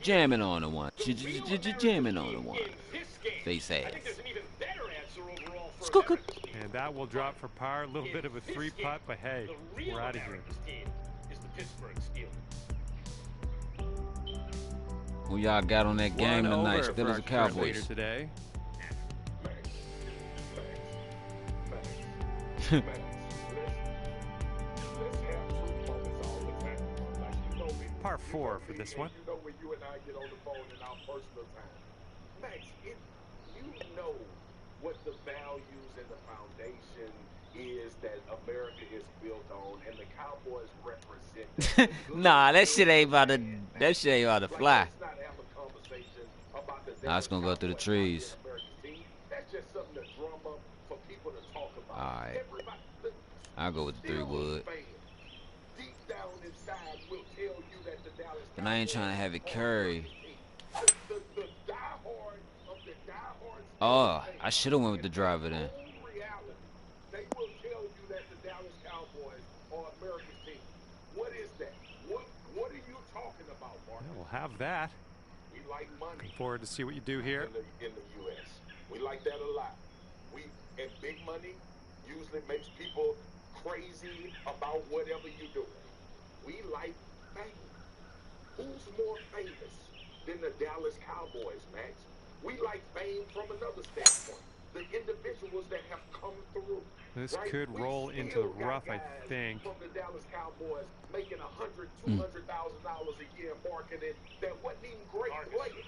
Jamming on the one. Jamming on the one. Face ass. Skook. And that will drop for par. A little bit of a 3-putt, but hey, we're out of here. Is the Pittsburgh Steelers. Who y'all got on that game One tonight? over Steelers for or our current Cowboys? leader today. Par 4 for this one. You know when you and I get on the phone in our personal time. Max, you know what the values and the foundation is that America is built on, and the Cowboys represent that. Nah, that shit ain't about to fly. Let's not have a conversation about the Nah, it's gonna go through the trees. That's just something to drum up for people to talk about. All right. Everybody, I'll go with the 3 wood. deep down inside will tell you that the Dallas But I ain't trying to have it carry. the diehard of the diehard Oh, I should have went with the driver then. reality, they will tell you that the Dallas Cowboys are America's team. What is that? What are you talking about, Mark? Yeah, we'll have that. We like money Looking forward to see what you do here. in the U.S. We like that a lot. And big money usually makes people crazy about whatever you do. We like fame. Who's more famous than the Dallas Cowboys, Max? We like fame from another standpoint. The individuals that have come through. This right? could We roll into still the got rough, I guys think. From the Dallas Cowboys making $100,000, $200,000 a year marketing that wasn't even great players.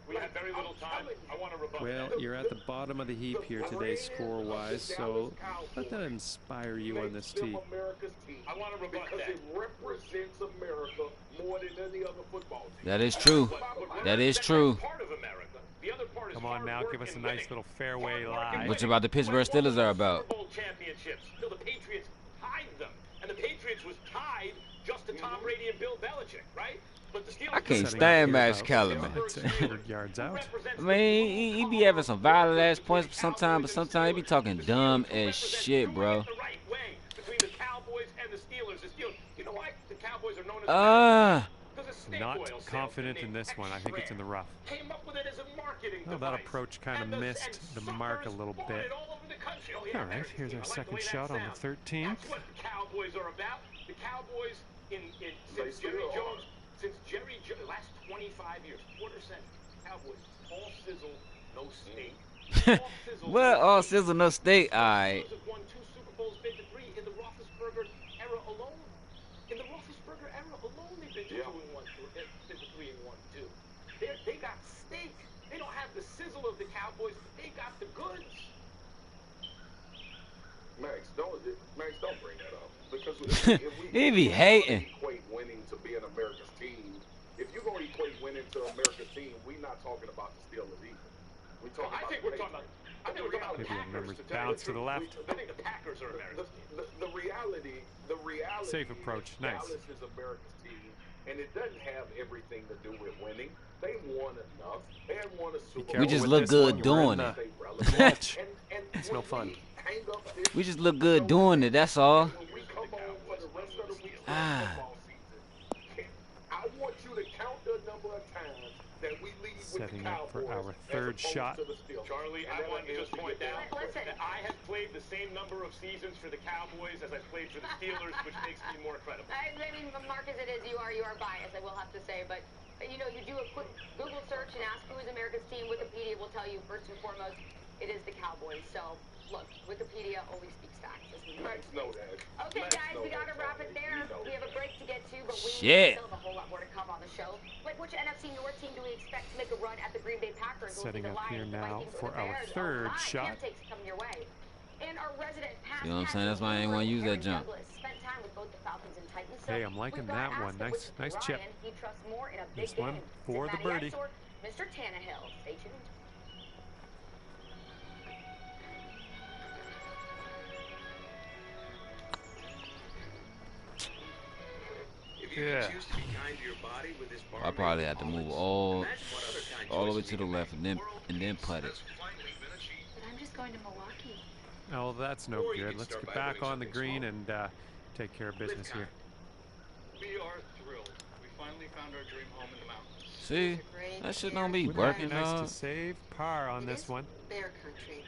We have very little time. I want to rebut. Well, you're at the bottom of the heap here today score-wise, so let that inspire you on this tee. America's team. I want to rebut because that. it represents America more than any other football team. That is true. That is true. Part of America. The other part is Come on now, give us a nice little fairway lie. What about the Pittsburgh Steelers are about? Super Bowl championships. Till the Patriots tied them, and the Patriots was tied just to Tom Brady and Bill Belichick, right? But the Steelers. I can't Setting stand up Max here Kellerman. about 100 yards out. I mean, he be having some violent ass points sometimes, but sometimes he be talking dumb as shit, bro. The right way between the Cowboys and the Steelers. The Steelers. You know why the Cowboys are known as Not confident in this one. I think it's in the rough. Came up with it as a marketing Well, that device. approach kind of missed the mark a little bit. All right, here's our second shot on the 13th. That's what the Cowboys are about. The Cowboys since Jerry Jones, last 25 years, quarter century, Cowboys, all sizzle, no steak. Well, all sizzle, no steak. All right. Cowboys have won 2 Super Bowls, been to 3 in the Roethlisberger era alone. In the Roethlisberger era alone, they've been to 2 and 1, been to 3 and 1 too. They got steak. They don't have the sizzle of the Cowboys, but they got the goods. Max, don't bring that up because if He be hating. equate winning to being America's team. If you're going to equate winning to America's team, we're not talking about the Steelers either. We're talking I think we're talking about. I think we're talking about the Maybe a Packers. numbers To tell you bounce the to the truth. left. I think the Packers are America's team. The reality. Safe approach. Is Nice. Dallas is America's team, and it doesn't have everything to do with winning. They won enough. They had won a Super Bowl. We just with look this good one. doing We're in it. Stay relevant. and It's no fun. hang up this We just look good doing it. That's all. when we come on for the rest of the week of Ah. football season, I want you to count the number of times that we lead with the Setting up for Cowboys our as third opposed shot. to the Steelers. Charlie, And I that want to just answer point your out Listen. that I have played the same number of seasons for the Cowboys as I played for the Steelers, which makes me more credible. I mean, Mark, as it is, you are biased, I will have to say, but you know, you do a quick Google search and ask who is America's team. Wikipedia will tell you first and foremost it is the Cowboys. So, look, Wikipedia always speaks facts. As we Let's know that. Okay, Let's guys, know we gotta that, wrap it Charlie. there. You know. We have a break to get to, but we Shit. still have a whole lot more to come on the show. Like, which NFC North team do we expect to make a run at the Green Bay Packers? Setting Will it be the up here Lions, the now Vikings, for or the our Bears? third Oh, my, shot. camp takes coming your way. And our resident past You know what I'm saying? That's why I ain't want to use that jump. spent time with both the Falcons and Titans. So Hey, I'm liking we've gotta that one. ask him Nice which chip. Ryan he trusts more in a big This one game. for the Cincinnati birdie. X or Mr. Tannehill. Stay tuned. Yeah. I probably had to move all the way to the left and then putt it. But I'm just going to Milwaukee. Oh, that's no good. Let's get back on the green and take care of business here. We are thrilled. We finally found our dream home in the mountains. See, that shit don't be Wouldn't that working, be nice dog. to save par on this one. Bear country,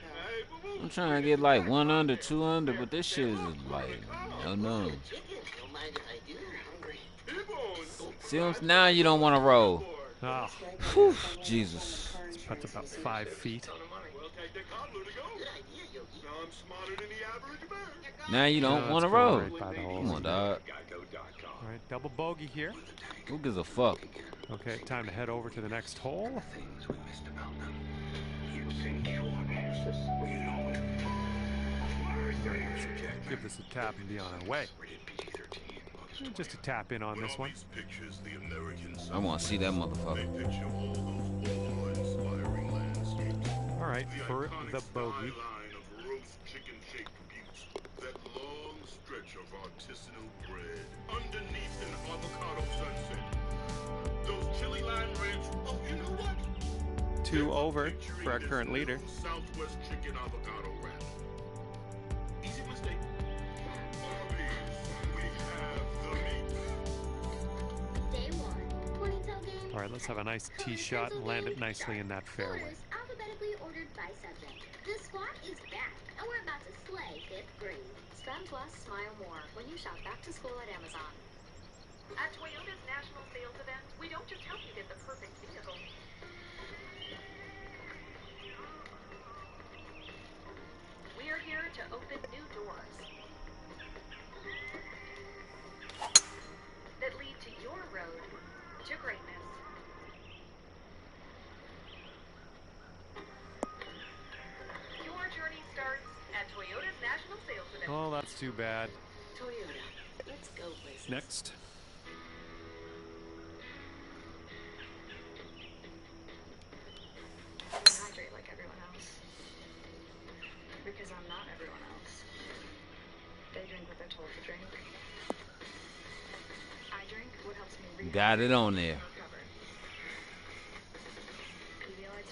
though. I'm trying to get like 1 under, 2 under, but this shit is like, no. Don't mind if I do. Hungry. See, now you don't want to roll. Oh, Whew, Jesus. this putt's about 5 feet. Now you don't No, want to it's going roll. right by the hole. Come on, dog. All right, double bogey here. Who gives a fuck? Okay, time to head over to the next hole. Give this a tap and be on our way. Just a tap in on this one. I want to see that motherfucker. All right, for the bogey. That long stretch of artisanal bread underneath an avocado sunset. Those chili lime ribs. Oh, you know what? 2 over for our current leader. Southwest chicken avocado wrap. Easy mistake. Arby's, we have the meat. Day 1, ponytail game. All right, let's have a nice tee shot and land it nicely in that fairway. Photos alphabetically ordered by subject. The squad is back, and we're about to slay 5th grade. Spend less, smile more when you shop back to school at Amazon. At Toyota's national sales event, we don't just help you get the perfect vehicle. We are here to open new doors that lead to your road to greatness. Your journey starts at Toyota's national sales event. Oh, that's too bad. Toyota. Let's go places. Next. Hydrate like everyone else. Because I'm not everyone else. They drink what they're told to drink. I drink what helps me read. Got it on there.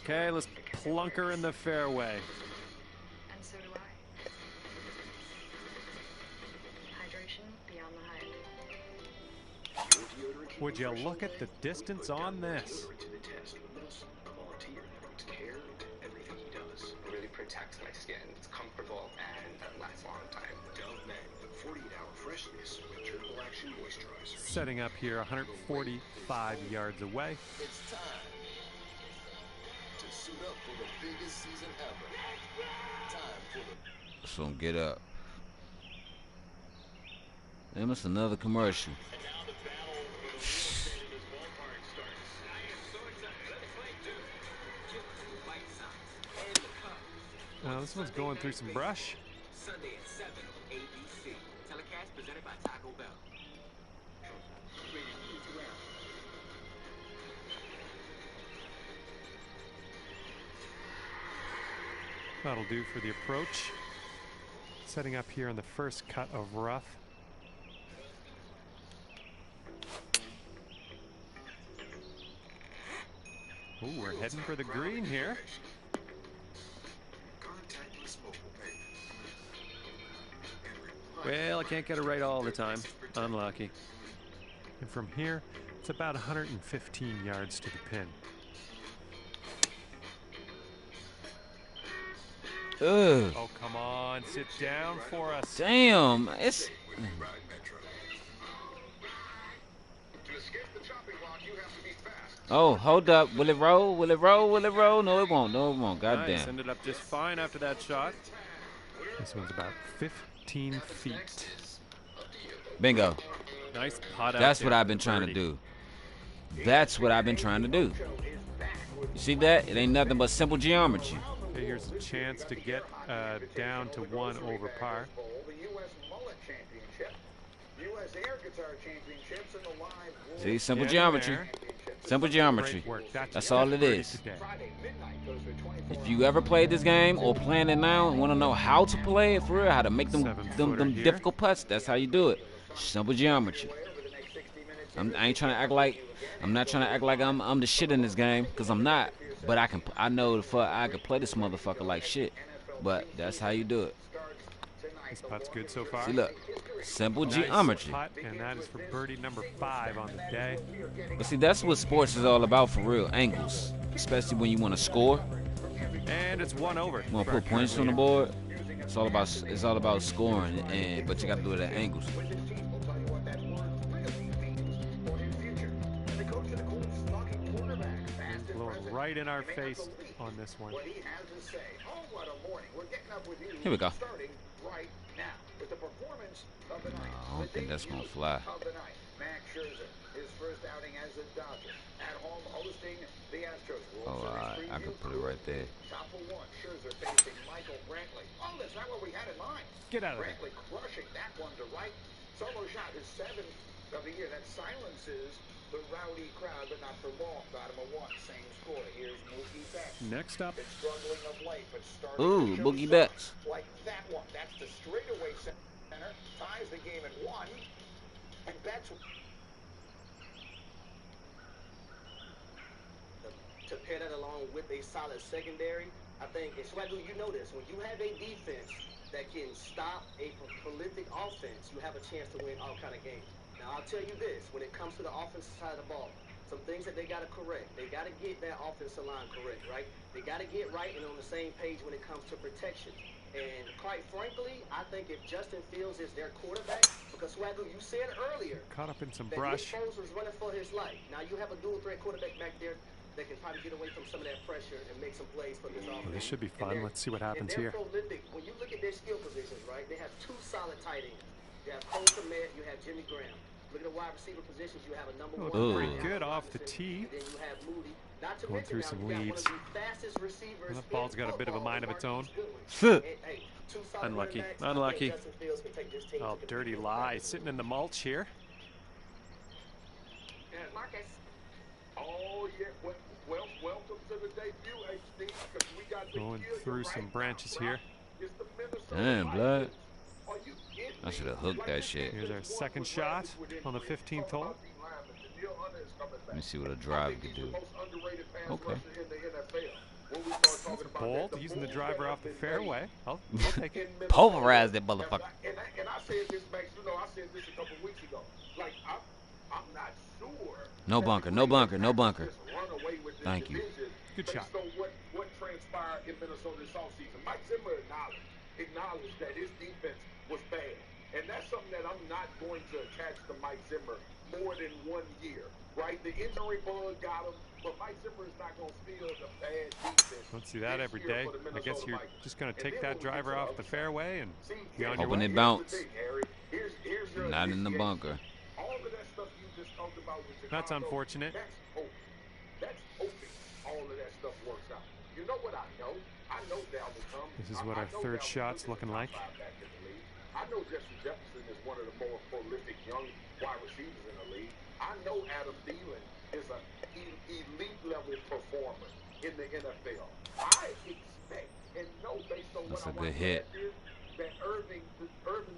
Okay, let's plunk her in the fairway. And so do I. Hydration beyond the hype. Would you look at the distance on this? Everything he does. It really protects my skin. It's comfortable and lasts a long time. Dove Men, 48-hour freshness with Gerbil Action Moisturizer. Setting up here 145 yards away. It's time to suit up for the biggest season ever. Time for the So get up. Damn, it's another commercial. This one's going through some brush. Sunday at 7 on ABC. Telecast presented by Taco Bell. That'll do for the approach. Setting up here on the first cut of rough. Ooh, we're heading for the green here. Well, I can't get it right all the time. Unlucky. And from here, it's about 115 yards to the pin. Ugh. Oh, come on. Sit down for us. Damn. It's... To escape the chopping block, you have to be fast. Oh, hold up. Will it roll? Will it roll? Will it roll? No, it won't. No, it won't. Nice. Goddamn. Ended up just fine after that shot. This one's about 15 feet. Bingo. Nice pot out. That's what I've been trying to do. That's what I've been trying to do. You see that? It ain't nothing but simple geometry. Okay, here's a chance to get down to 1 over par. See, simple geometry. Simple geometry. That's all it is. If you ever played this game or playing it now and want to know how to play it for real, how to make them difficult putts, that's how you do it. Simple geometry. I ain't trying to act like I'm not trying to act like I'm the shit in this game, because I'm not. But I know the fuck I can play this motherfucker like shit. But that's how you do it. This putt's good so far. See, look, simple Nice geometry. putt, and that is for birdie number 5 on the day. But see, that's what sports is all about for real. Angles, especially when you want to score. And it's 1 over. You want to put points on the board. It's all about scoring, but you got to do it at angles. Blowing right in our face on this one. Here we go. I don't think that's gonna fly. Oh, I can put it right there. Get out of there. Crushing that one to right. Solo shot is 7th of the year. That silences the rowdy crowd, but not for long. Bottom of 1, same score. Here's Mookie Betts. Next up. It's struggling of late, but starting Ooh, to show Boogie signs Betts. like that one. That's the straightaway center. Ties the game at 1. And Betts to pair that along with a solid secondary, I think, and Swagoo, you know this, when you have a defense that can stop a prolific offense, you have a chance to win all kind of games. Now, I'll tell you this, when it comes to the offensive side of the ball, some things that they got to correct. They got to get that offensive line correct, right? They got to get right and on the same page when it comes to protection. And quite frankly, I think if Justin Fields is their quarterback, because Swagoo, you said earlier, caught up in some that brush. Nick Foles was running for his life. Now you have a dual threat quarterback back there that can probably get away from some of that pressure and make some plays for this offense. Well, this should be fun. Let's see what happens here. Prolific. When you look at their skill positions, right, they have 2 solid tight ends. You have Cole Kmet, you have Jimmy Graham. Look at the wide receiver positions. You have a number 1. Looking pretty good off the tee. And then you have Moody. Not to Going mention through now, some you got one of leaves. the fastest receivers That ball's got a bit of a mind of its own. Hey, 2 solid Unlucky. running backs. Unlucky. I think Justin Fields can take this team Oh, to the dirty big lie. league. Sitting in the mulch here. Marcus. Oh, yeah. Well, welcome to the debut, HD, because we got Going through some branches here. Damn, blood. I should have hooked that shit. Here's our second shot on the 15th hole. Let me see what a drive could do. Okay. That's bold, using the driver off the fairway. I'll take it. Pulverize that motherfucker. And I said this, Max, I said this a couple weeks ago. Like, I'm not sure. No bunker, no bunker, no bunker. Thank you. Good shot. So what transpired in Minnesota this offseason? Mike Zimmer acknowledged that his defense was bad. And that's something that I'm not going to attach to Mike Zimmer more than 1 year, right? The injury bug got him, but Mike Zimmer is not going to steal the bad defense. Don't see that every day. I guess you're just going to take that driver off the fairway and be on your Hoping way. it bounce. Here's your Not in the bunker. all of that stuff you just talked about with Chicago, That's unfortunate. That's hoping all of that stuff works out. You know what I know? I know Dalvin comes. This is what our third shot's looking like. I know Justin Jefferson is one of the more prolific young wide receivers in the league. I know Adam Thielen is an elite level performer in the NFL. I expect and know based on That's what a good hit. that Irving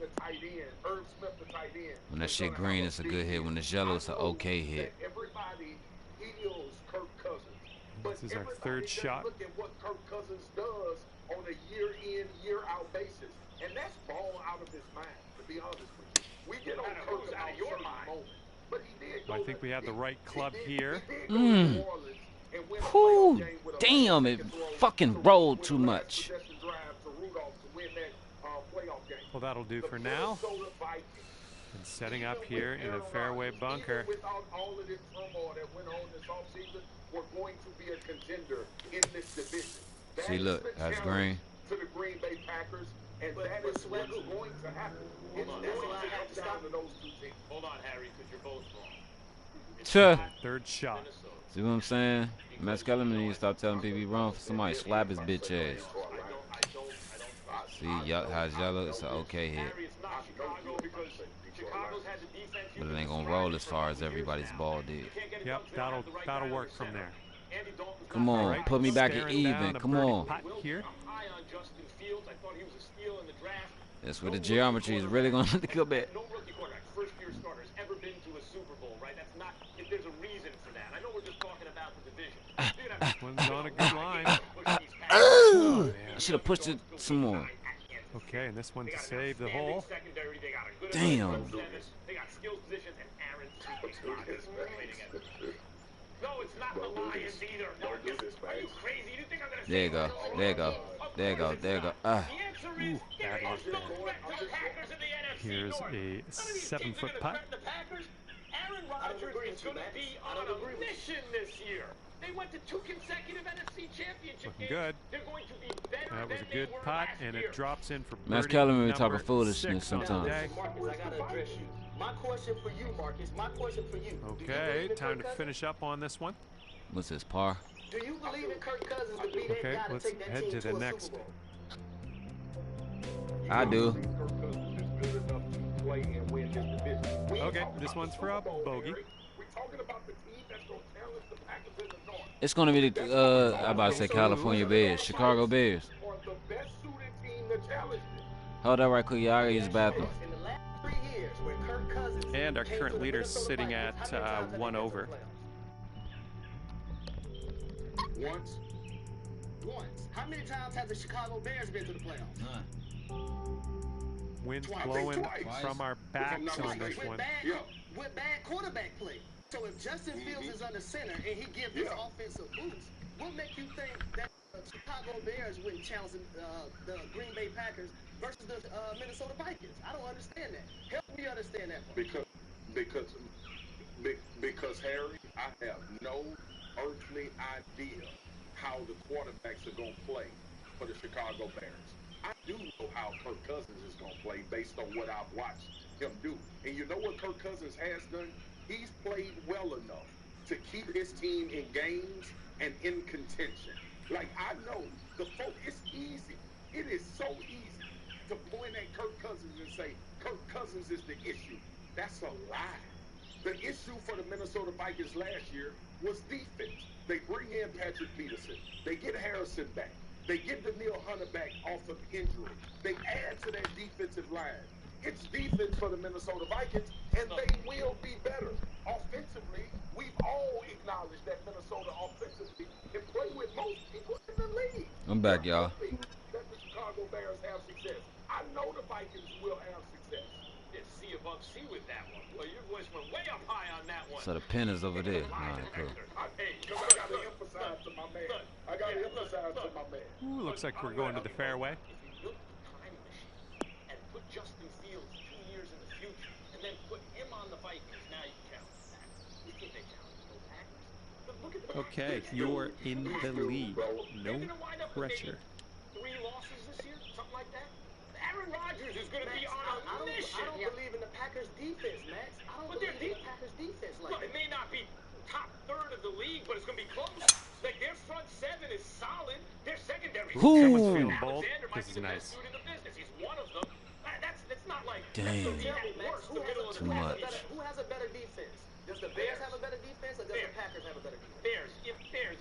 the tight end, Irv Smith the tight end. When that shit green, it's a good hit. When it's yellow, it's an okay hit. Everybody heals Kirk Cousins. But This is our third shot. Look at what Kirk Cousins does on a year-in, year-out basis. And that's ball out of his mind, to be honest with you. We get on Kirk out of your mind. But he did I think we have the right club here. Whew, damn, it fucking rolled too much. Well, that'll do for now. And setting up here in a fairway bunker. Without all of this turmoil that went on this offseason, contender in this division. See, look, that's green. To the Green Bay Packers, and that is what's going to happen. It's going to come down to those two teams. Hold on, Harry, because you're both wrong. Sure. Third shot. See what I'm saying? Matt Kellerman needs to stop telling people he's wrong for somebody slap his bitch ass. See, how it's yellow, it's an okay hit. But it ain't gonna roll as far as everybody's ball did. Yep, that'll work from there. Come on, Right, put me back at staring even. down a Come birdie on. putt here. That's where the geometry is really gonna have to go back. No rookie quarterback, first-year starters, ever been to a Super Bowl, right? That's not, if there's a reason for that. I know we're just talking about the division. One's on a good line. Oh, I should have pushed it some more. Okay, and this one to save the hole. Damn. They got skills positions and Aaron No, it's not the Lions either. Marcus, are you crazy? You think I'm gonna There you go. There you go. There you go. There you go. Ooh, bad luck there. Here's a 7-foot putt. Aaron Rodgers is going to be on a mission this year. They went to 2 consecutive NFC championship Looking games. good. They're going to be better That was than a good they were putt, last and year. it drops in for Matt birdie Kellerman be talking number foolishness 6 on the sometimes. day. Marcus, I gotta address you. My question for you, Marcus. My question for you. Okay, time to finish up on this one. What's this, par? Do you believe in Kirk Cousins to be that Okay, guy to let's take that head team to the a next. Super Bowl? I do. Okay, this one's for a bogey. It's gonna be the I about to say California Bears, Chicago Bears. Hold that right quick, y'all. I gotta use the bathroom. And our current leader sitting at 1 over. Once. How many times have the Chicago Bears been to the playoffs? Wind's blowing from our backs on this one. With bad quarterback play. So if Justin Fields is under center and he gives this offensive boost, what make you think that the Chicago Bears wouldn't challenge the Green Bay Packers versus the Minnesota Vikings? I don't understand that. Help me understand that part. Because Harry, I have no earthly idea how the quarterbacks are going to play for the Chicago Bears. I do know how Kirk Cousins is going to play based on what I've watched him do. And you know what Kirk Cousins has done? He's played well enough to keep his team in games and in contention. Like, I know the folk, it's easy. It is so easy to point at Kirk Cousins and say, Kirk Cousins is the issue. That's a lie. The issue for the Minnesota Vikings last year was defense. They bring in Patrick Peterson. They get Harrison back. They get Daniil Hunter back off of injury. They add to that defensive line. It's defense for the Minnesota Vikings, and they will be better. Offensively, we've all acknowledged that Minnesota offensively can play with most people in the league. I'm back, y'all. That the Chicago Bears have success. I know the Vikings will have success. It's C above C with that one. Well, your voice went way up high on that one. So the pin is over there. All right, cool. Hey, I got to emphasize to my man. I got to emphasize to my man. Ooh, looks like we're going to the fairway. If you built a time machine and put Justin Fields 2 years in the future and then put him on the Vikings, now you can challenge the Packers. You think they challenge the Packers? But look at the Okay, you're in the lead. No pressure. 3 losses this year, something like that. Aaron Rodgers is going to be on a mission. I don't believe in the Packers defense, Max. I don't believe in the Packers defense like Look, it may not be top third of the league, but it's going to be close. Like, their front 7 is solid. Their secondary. Someone's feeling bold. This is nice. Dude in the business. He's one of them. That's not like Damn. Too much. Who has a better defense? Does the Bears have a better defense, or does the Packers have a better defense? Bears.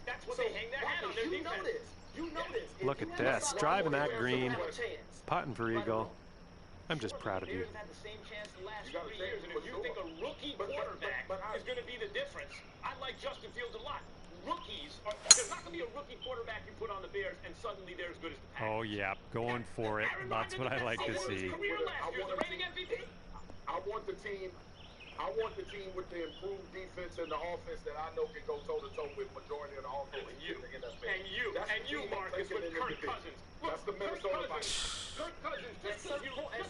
That's what they hang their hat on. Their You know defense. this. You know this. Look at this. Driving that green. Putting for eagle. I'm just proud of you. Bears had the same chance the last 3 years, and if you think a rookie quarterback is going to be the difference, I like Justin Fields a lot. There's not going to be a rookie quarterback you put on the Bears, and suddenly they're as good as the Packers. Oh, yeah. Going for it. That's what I like to see. I want the team with the improved defense and the offense that I know can go toe-to-toe with majority of the offense in the NFL. And you, Marcus, with Kirk Cousins. That's the Minnesota Vikings. Kirk Cousins, at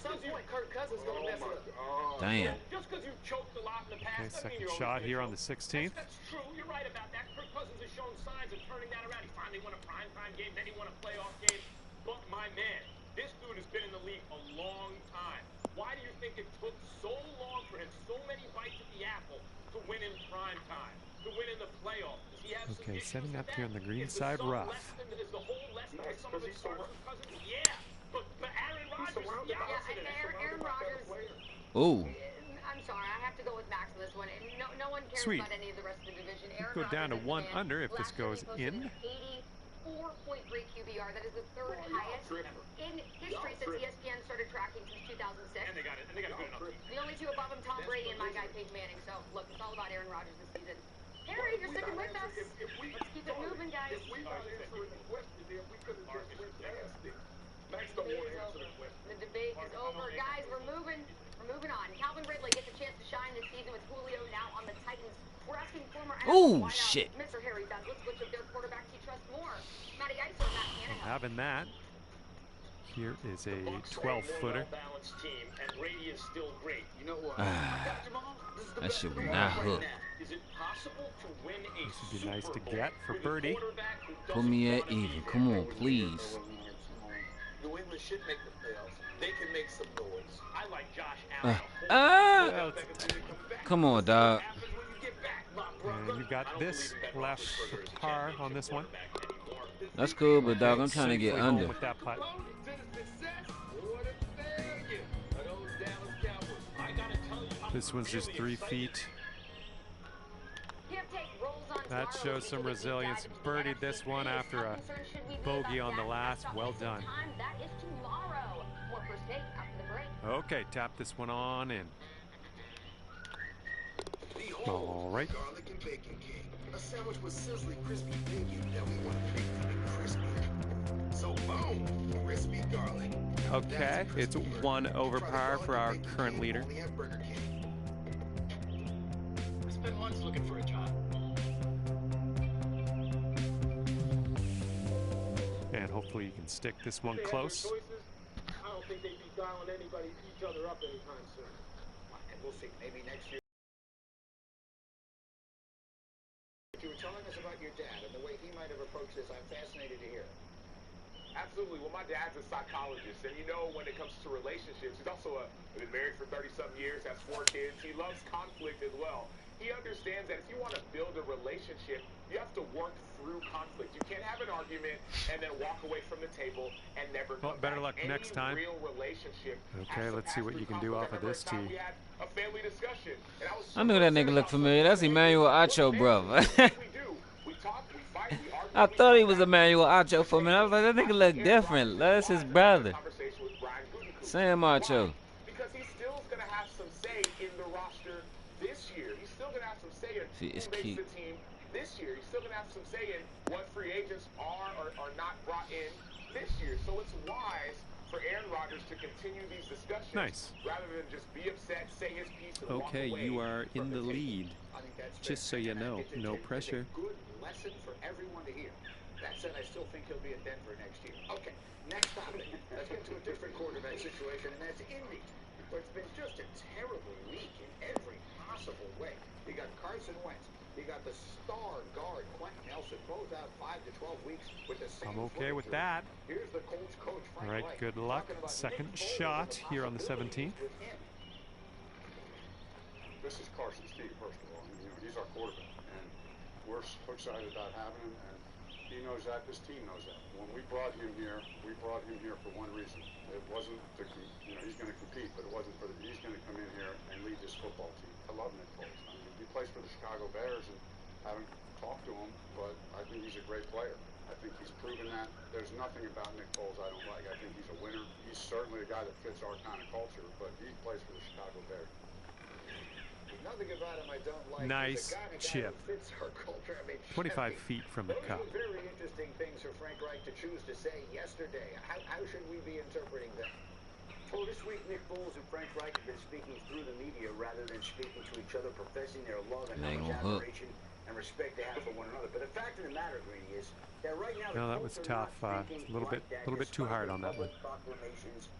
some point, Kirk Cousins is going to mess it up. Damn. Just because you choked a lot in the past, Okay, second shot here on the 16th. That's true. You're right about that. Kirk Cousins has shown signs of turning that around. time. He won a primetime game, then he won a playoff game. But my man, this dude has been in the league a long time. Why do you think it took so long for him, so many bites at the apple, to win in prime time, to win in the playoffs? Does he have Okay, setting up here on the green side rough. Is the whole lesson that some of it starts with Cousins? Yeah, but Aaron Rodgers is the opposite. Aaron Rodgers. Ooh. I'm sorry, I have to go with Max on this one. No one cares Sweet. about any of the rest of the division. Aaron Go down to Rodgers 1 under if this goes in. 84.3 QBR. That is the third highest in history since ESPN started tracking since 2006. And they got a good enough team. The only two above him, Tom Brady and my guy Peyton Manning. So look, it's all about Aaron Rodgers this season. Harry, you're sticking with us. Let's keep it moving, guys. If we not answering the question, then we could have just went past it. Max don't want to answer the question. The debate is over. Guys, we're moving on. Calvin Ridley gets a chance to shine this season with Julio now on the Titans. We're asking former Ooh, shit. Mr. Harry Douglas, which of their quarterbacks he trusts more? Matty Ice or Matt Tannehill? Having that. Here is a 12-footer. Team, and Brady is still great. You know what? That shit was not hooked. Is it possible to win a This would be nice to get for Birdie. Put me at even. Come on, please. New England should make the playoffs. They can make some noise. I like Josh Allen. Come on, dog. And you got this left for par on this one. That's cool, but dog, I'm trying to get Safely home under. with that putt. This one's just 3 feet. That shows some resilience. Birdied this one after a bogey on the last. Well done. That is tomorrow. More first take after the break. Okay, tap this one on in. All right. Garlic and bacon king. A sandwich with sizzling crispy bacon that we want to make even crispier. So boom, crispy garlic. Okay, it's 1 over par for our current leader. Only at Burger King. I spent months looking for a job. And hopefully you can stick this one close. I don't think they'd be dialing each other up anytime soon. And we'll see. Maybe next year. You were telling us about your dad and the way he might have approached this. I'm fascinated to hear. Absolutely. Well, my dad's a psychologist, and you know, when it comes to relationships, he's also been married for 30-something years, has 4 kids. He loves conflict as well. He understands that if you want to build a relationship, you have to work through conflict. You can't have an argument and then walk away from the table and never come Better back. luck next time. Real relationship Okay, let's see what you can do off of this tee. We had a family discussion, and I was I knew that nigga looked familiar. That's Emmanuel Acho, brother. I thought he was Emmanuel Acho for a minute. I was like, that nigga look different. That's his brother. Sam Acho. Because he still going to have some say in the roster this year. He's still going to have some say in who makes the team this year. He's still going to have some say in what free agents are or are not brought in this year. So it's wise for Aaron Rodgers to continue these discussions rather than just be upset, say his piece, and walk away. Okay, you are in the lead. Just so you know, no pressure. Good lesson for everyone to hear. That said, I still think he'll be at Denver next year. Okay, next topic. Let's get to a different quarterback situation, and that's Indy. But it's been just a terrible week in every possible way. You got Carson Wentz. You got the star guard, Quentin Nelson, both out 5 to 12 weeks with the same. I'm okay with that. Here's the Colts coach, Frank All right, Reich, good luck. Second shot here on the 17th. This is Carson's team, first of all. You know, he's our quarterback, and we're so excited about having him, and he knows that. This team knows that. When we brought him here for one reason. It wasn't to, you know, he's going to compete, but it wasn't for the, he's going to come in here and lead this football team. I love Nick Foles. I mean, he plays for the Chicago Bears, and I haven't talked to him, but I think he's a great player. I think he's proven that. There's nothing about Nick Foles I don't like. I think he's a winner. He's certainly a guy that fits our kind of culture, but he plays for the Chicago Bears. Nothing about him I don't like. Nice chip. Fits our culture. I mean, 25 feet from the cup. Very interesting things for Frank Reich to choose to say yesterday. How should we be interpreting that? Well, this week, Nick Foles and Frank Reich have been speaking through the media rather than speaking to each other, professing their love and how much admiration and respect they have for one another. But the fact of the matter, Greeny, is that right now... No, that was tough. A little bit too hard on that one.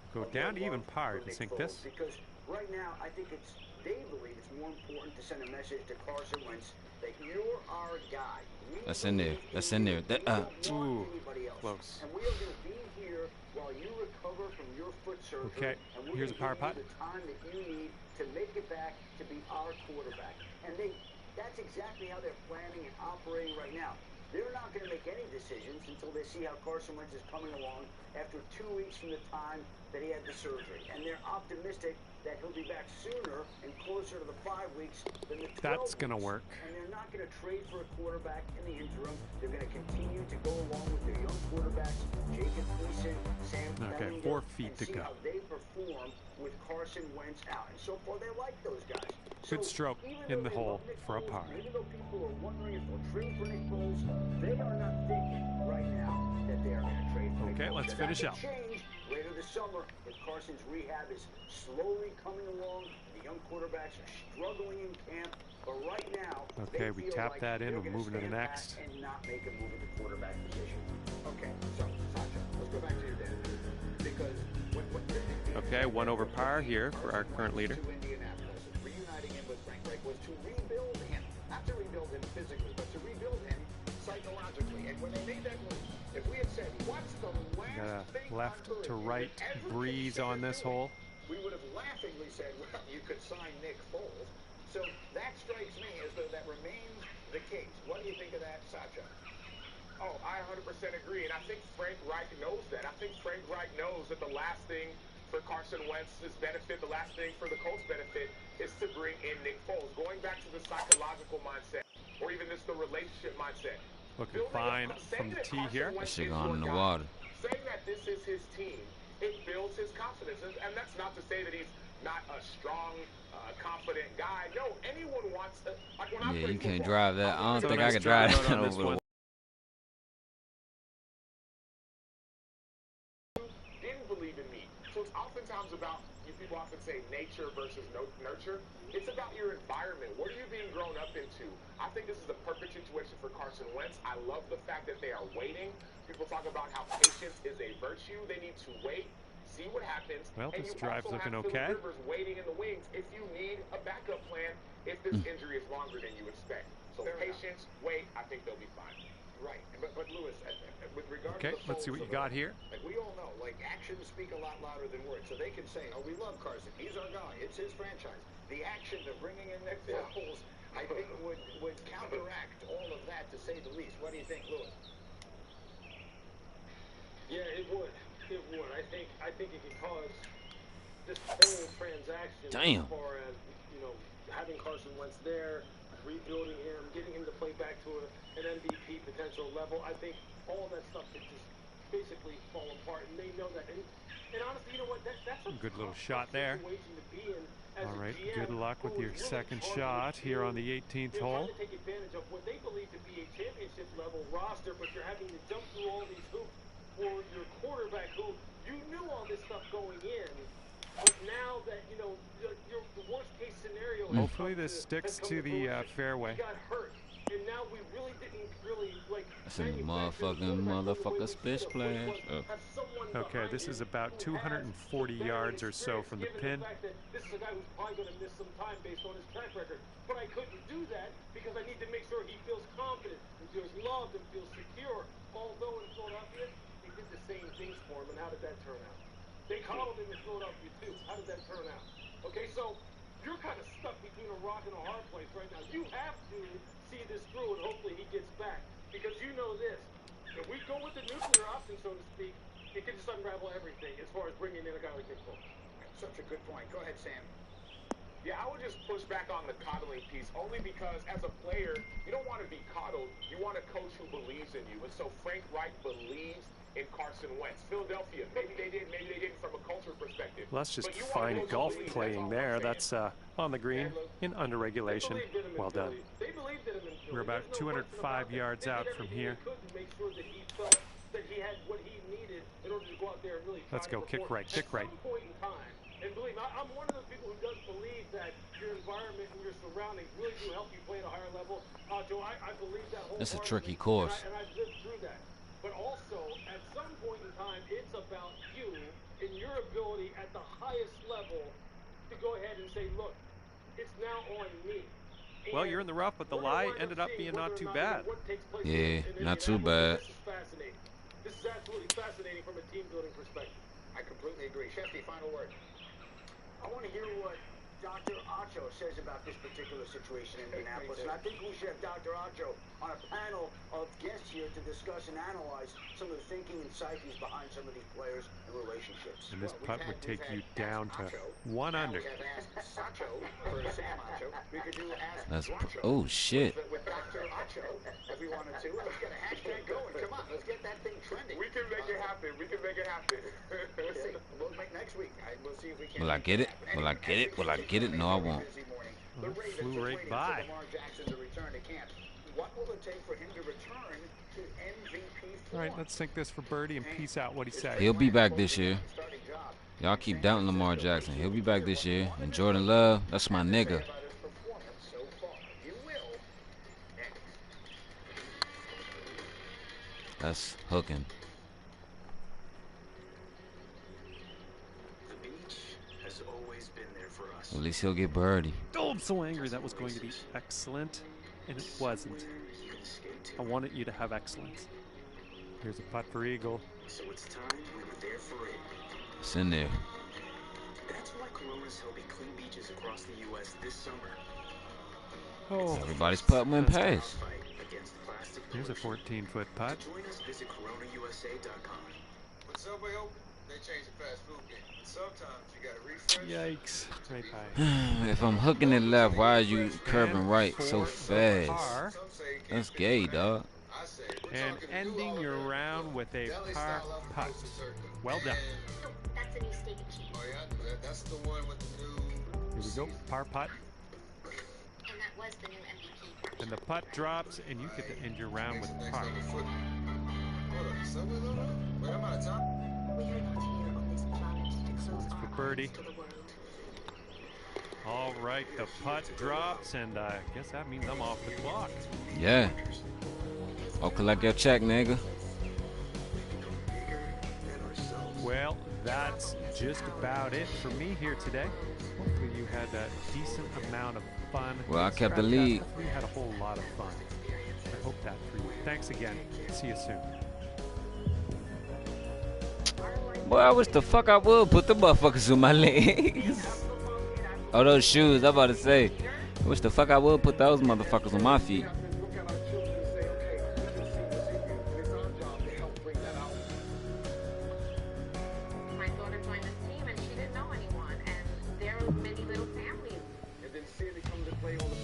Go down to even par if you sink this. Because right now, I think they believe it's more important to send a message to Carson Wentz that you're our guy. We That's in there. That's in there. Ooh, close. And we are going to be here while you recover from your foot surgery. Okay, and we're here's a gonna power give you putt. the time that you need to make it back to be our quarterback. And that's exactly how they're planning and operating right now. They're not going to make any decisions until they see how Carson Wentz is coming along after 2 weeks from the time that he had the surgery. And they're optimistic that he'll be back sooner and closer to the 5 weeks than the 12 That's going to weeks. work. And they're not going to trade for a quarterback in the interim. They're going to continue to go along with their young quarterbacks, Jacob Eason, Sam Okay, Ehlinger, 4 feet and to see go. how they perform with Carson Wentz out. And so far, they like those guys. Good stroke in the hole for a par. Even though people are wondering if they'll trade for Nick Foles, they are not thinking right now that they are going to trade for Nick Okay, Foles. let's And finish that up. could change later this summer if Carson's rehab is slowly coming along. The young quarterbacks are struggling in camp, but right now, Okay, they we feel tap like that in. they're We're gonna moving to the stand next. back and not make a move at the quarterback position. Okay, so Sacha, let's go back to your dad because Okay, 1 over par here for our current leader. to Indianapolis, reuniting him with Frank Reich was to rebuild him, not to rebuild him physically, but to rebuild him psychologically. And when they made that move, if we had said, what's the last Got thing a left on earth to you right would ever breeze consider on this doing? hole. We would have laughingly said, well, you could sign Nick Foles. So that strikes me as though that remains the case. What do you think of that, Sacha? Oh, I 100% agree, and I think Frank Reich knows that. I think Frank Reich knows that the last thing for Carson Wentz's benefit, the last thing for the Colts' benefit, is to bring in Nick Foles. Going back to the psychological mindset, or even just the relationship mindset. Looking fine from the tee here. That shit going in the water. Saying that this is his team, it builds his confidence, and that's not to say that he's not a strong, confident guy. No, anyone wants to. Like when I Yeah, play you can't football, drive that. I don't So think nice I could drive drive that on this over the one. didn't believe in me. So it's oftentimes about, people often say nature versus nurture. It's about your environment. What are you being grown up into? I think this is a perfect situation for Carson Wentz. I love the fact that they are waiting. People talk about how patience is a virtue. They need to wait, see what happens. Well, and this you drive's also looking have okay. Phillip Rivers waiting in the wings if you need a backup plan if this injury is longer than you expect. So patience, wait, I think they'll be fine. Right. But Lewis, with regard Okay, to the let's see Foles what you of it got all, here. Like we all know, like actions speak a lot louder than words. So they can say, "Oh, we love Carson. He's our guy. It's his franchise." The action of bringing in Nick Foles, I think, would counteract all of that, to say the least. What do you think, Lewis? Yeah, it would. It would. I think it could cause this whole transaction Damn. as far as, having Carson Wentz there, rebuilding him, getting him to play back to an MVP potential level. I think all of that stuff could just basically fall apart, and they know that. And honestly, you know what? That's a Good little tough shot there. situation to be in as All a right, GM good luck with who your is really second charged shot with here on the you. 18th You're hole. trying to take advantage of what they believe to be a championship level roster, but you're having to jump through all these hoops for your quarterback, who you knew all this stuff going in, but now that the worst case scenario. Hopefully this sticks to the fairway. He got hurt, and now we really didn't like. That's in the motherfucker splish splash. Okay, this is about 240 yards or so from the pin. This is a guy who's probably going to miss some time based on his track record, but I couldn't do that because I need to make sure he feels confident and feels loved and feels secure. Although in Philadelphia, they did the same things for him, and how did that turn out? They coddled him in Philadelphia too. How did that turn out? Okay, so you're kind of stuck between a rock and a hard place right now. You have to see this through, and hopefully he gets back, because you know this. If we go with the nuclear option, so to speak, it can just unravel everything as far as bringing in a guy like Nick Foles. Such a good point. Go ahead, Sam. Yeah, I would just push back on the coddling piece, only because as a player, you don't want to be coddled. You want a coach who believes in you. And so Frank Reich believes in Carson Wentz. Philadelphia, maybe they did, maybe they didn't from a culture perspective. Well, that's just But you want a fine coach who golf believes, playing that's all there. I'm That's on the green in under regulation. Well done. They believed in him in Philly. We're about There's no 205 question about yards that. out They did from everything here. they could to make sure that he felt that he had what he needed in order to go out there and really try Let's to go. Kick perform. right. Kick right. At some point in time, and believe me, I'm one of those people who does believe that your environment and your surroundings really do help you play at a higher level. Joe, I believe that wholeheartedly. It's a tricky course. And I've lived through that. But also, at some point in time, it's about you and your ability at the highest level to go ahead and say, look, it's now on me. Well, you're in the rough, but the lie ended up being not too bad. Yeah, not too bad. This is absolutely fascinating from a team building perspective. I completely agree. Shefty, final word. I want to hear what Dr. Acho says about this particular situation in Indianapolis, and I think we should have Dr. Acho on a panel of guests here to discuss and analyze some of the thinking and psyches behind some of these players and relationships. And this putt would take you down to 1 under. That's oh shit. With Dr. Acho, if we wanted to, let's get a hashtag going. Come on, let's get that thing trending. We can make it happen. We can make it happen. We'll see. We'll make next week. We'll see if we can. Will I get it? Will I get it? Will I get it? No, I won't. Well, flew right by. What will it take for him to return to MVP? All right, let's sink this for birdie and peace out. What'd he say? He'll be back this year. Y'all keep doubting Lamar Jackson. He'll be back this year. And Jordan Love, that's my nigga. That's hooking. The beach has always been there for us. At least he'll get birdie. Oh, I'm so angry. That was going to be excellent, and it wasn't. I wanted you to have excellence. Here's a putt for Eagle. So it's time we were there for it. It's in there. That's why Corona's held clean beaches across the U.S. this summer. Oh, everybody's putt went past. Here's a 14-foot putt. Join us, visit coronausa.com. When Subway opened, they changed the fast food game. Sometimes you gotta refresh. Yikes. Right by. If I'm hooking it left, why are you curving right so fast? That's gay, dog. And ending your round with a par putt. Well done. That's a new steak and cheese. Oh yeah, that's the one with the new. Here we go. Par putt. And that was the new MVP. And the putt drops, and you get to end your round with par. Hold on, Subway logo? Wait, I'm out of time. We are not here on this planet to close For our birdie. eyes to the world. All right, the putt drops, and I guess that means I'm off the clock. Yeah. I'll collect your check, nigga. Well, that's just about it for me here today. Hopefully you had a decent amount of fun. Well, I kept the lead. We had a whole lot of fun. I hope that for you. Thanks again. See you soon. Boy, I wish the fuck I would put the motherfuckers on my legs. Oh, those shoes, I'm about to say. I wish the fuck I would put those motherfuckers on my feet. My daughter joined this team and she didn't know anyone, and they're many little families. And then Sandy comes to play on the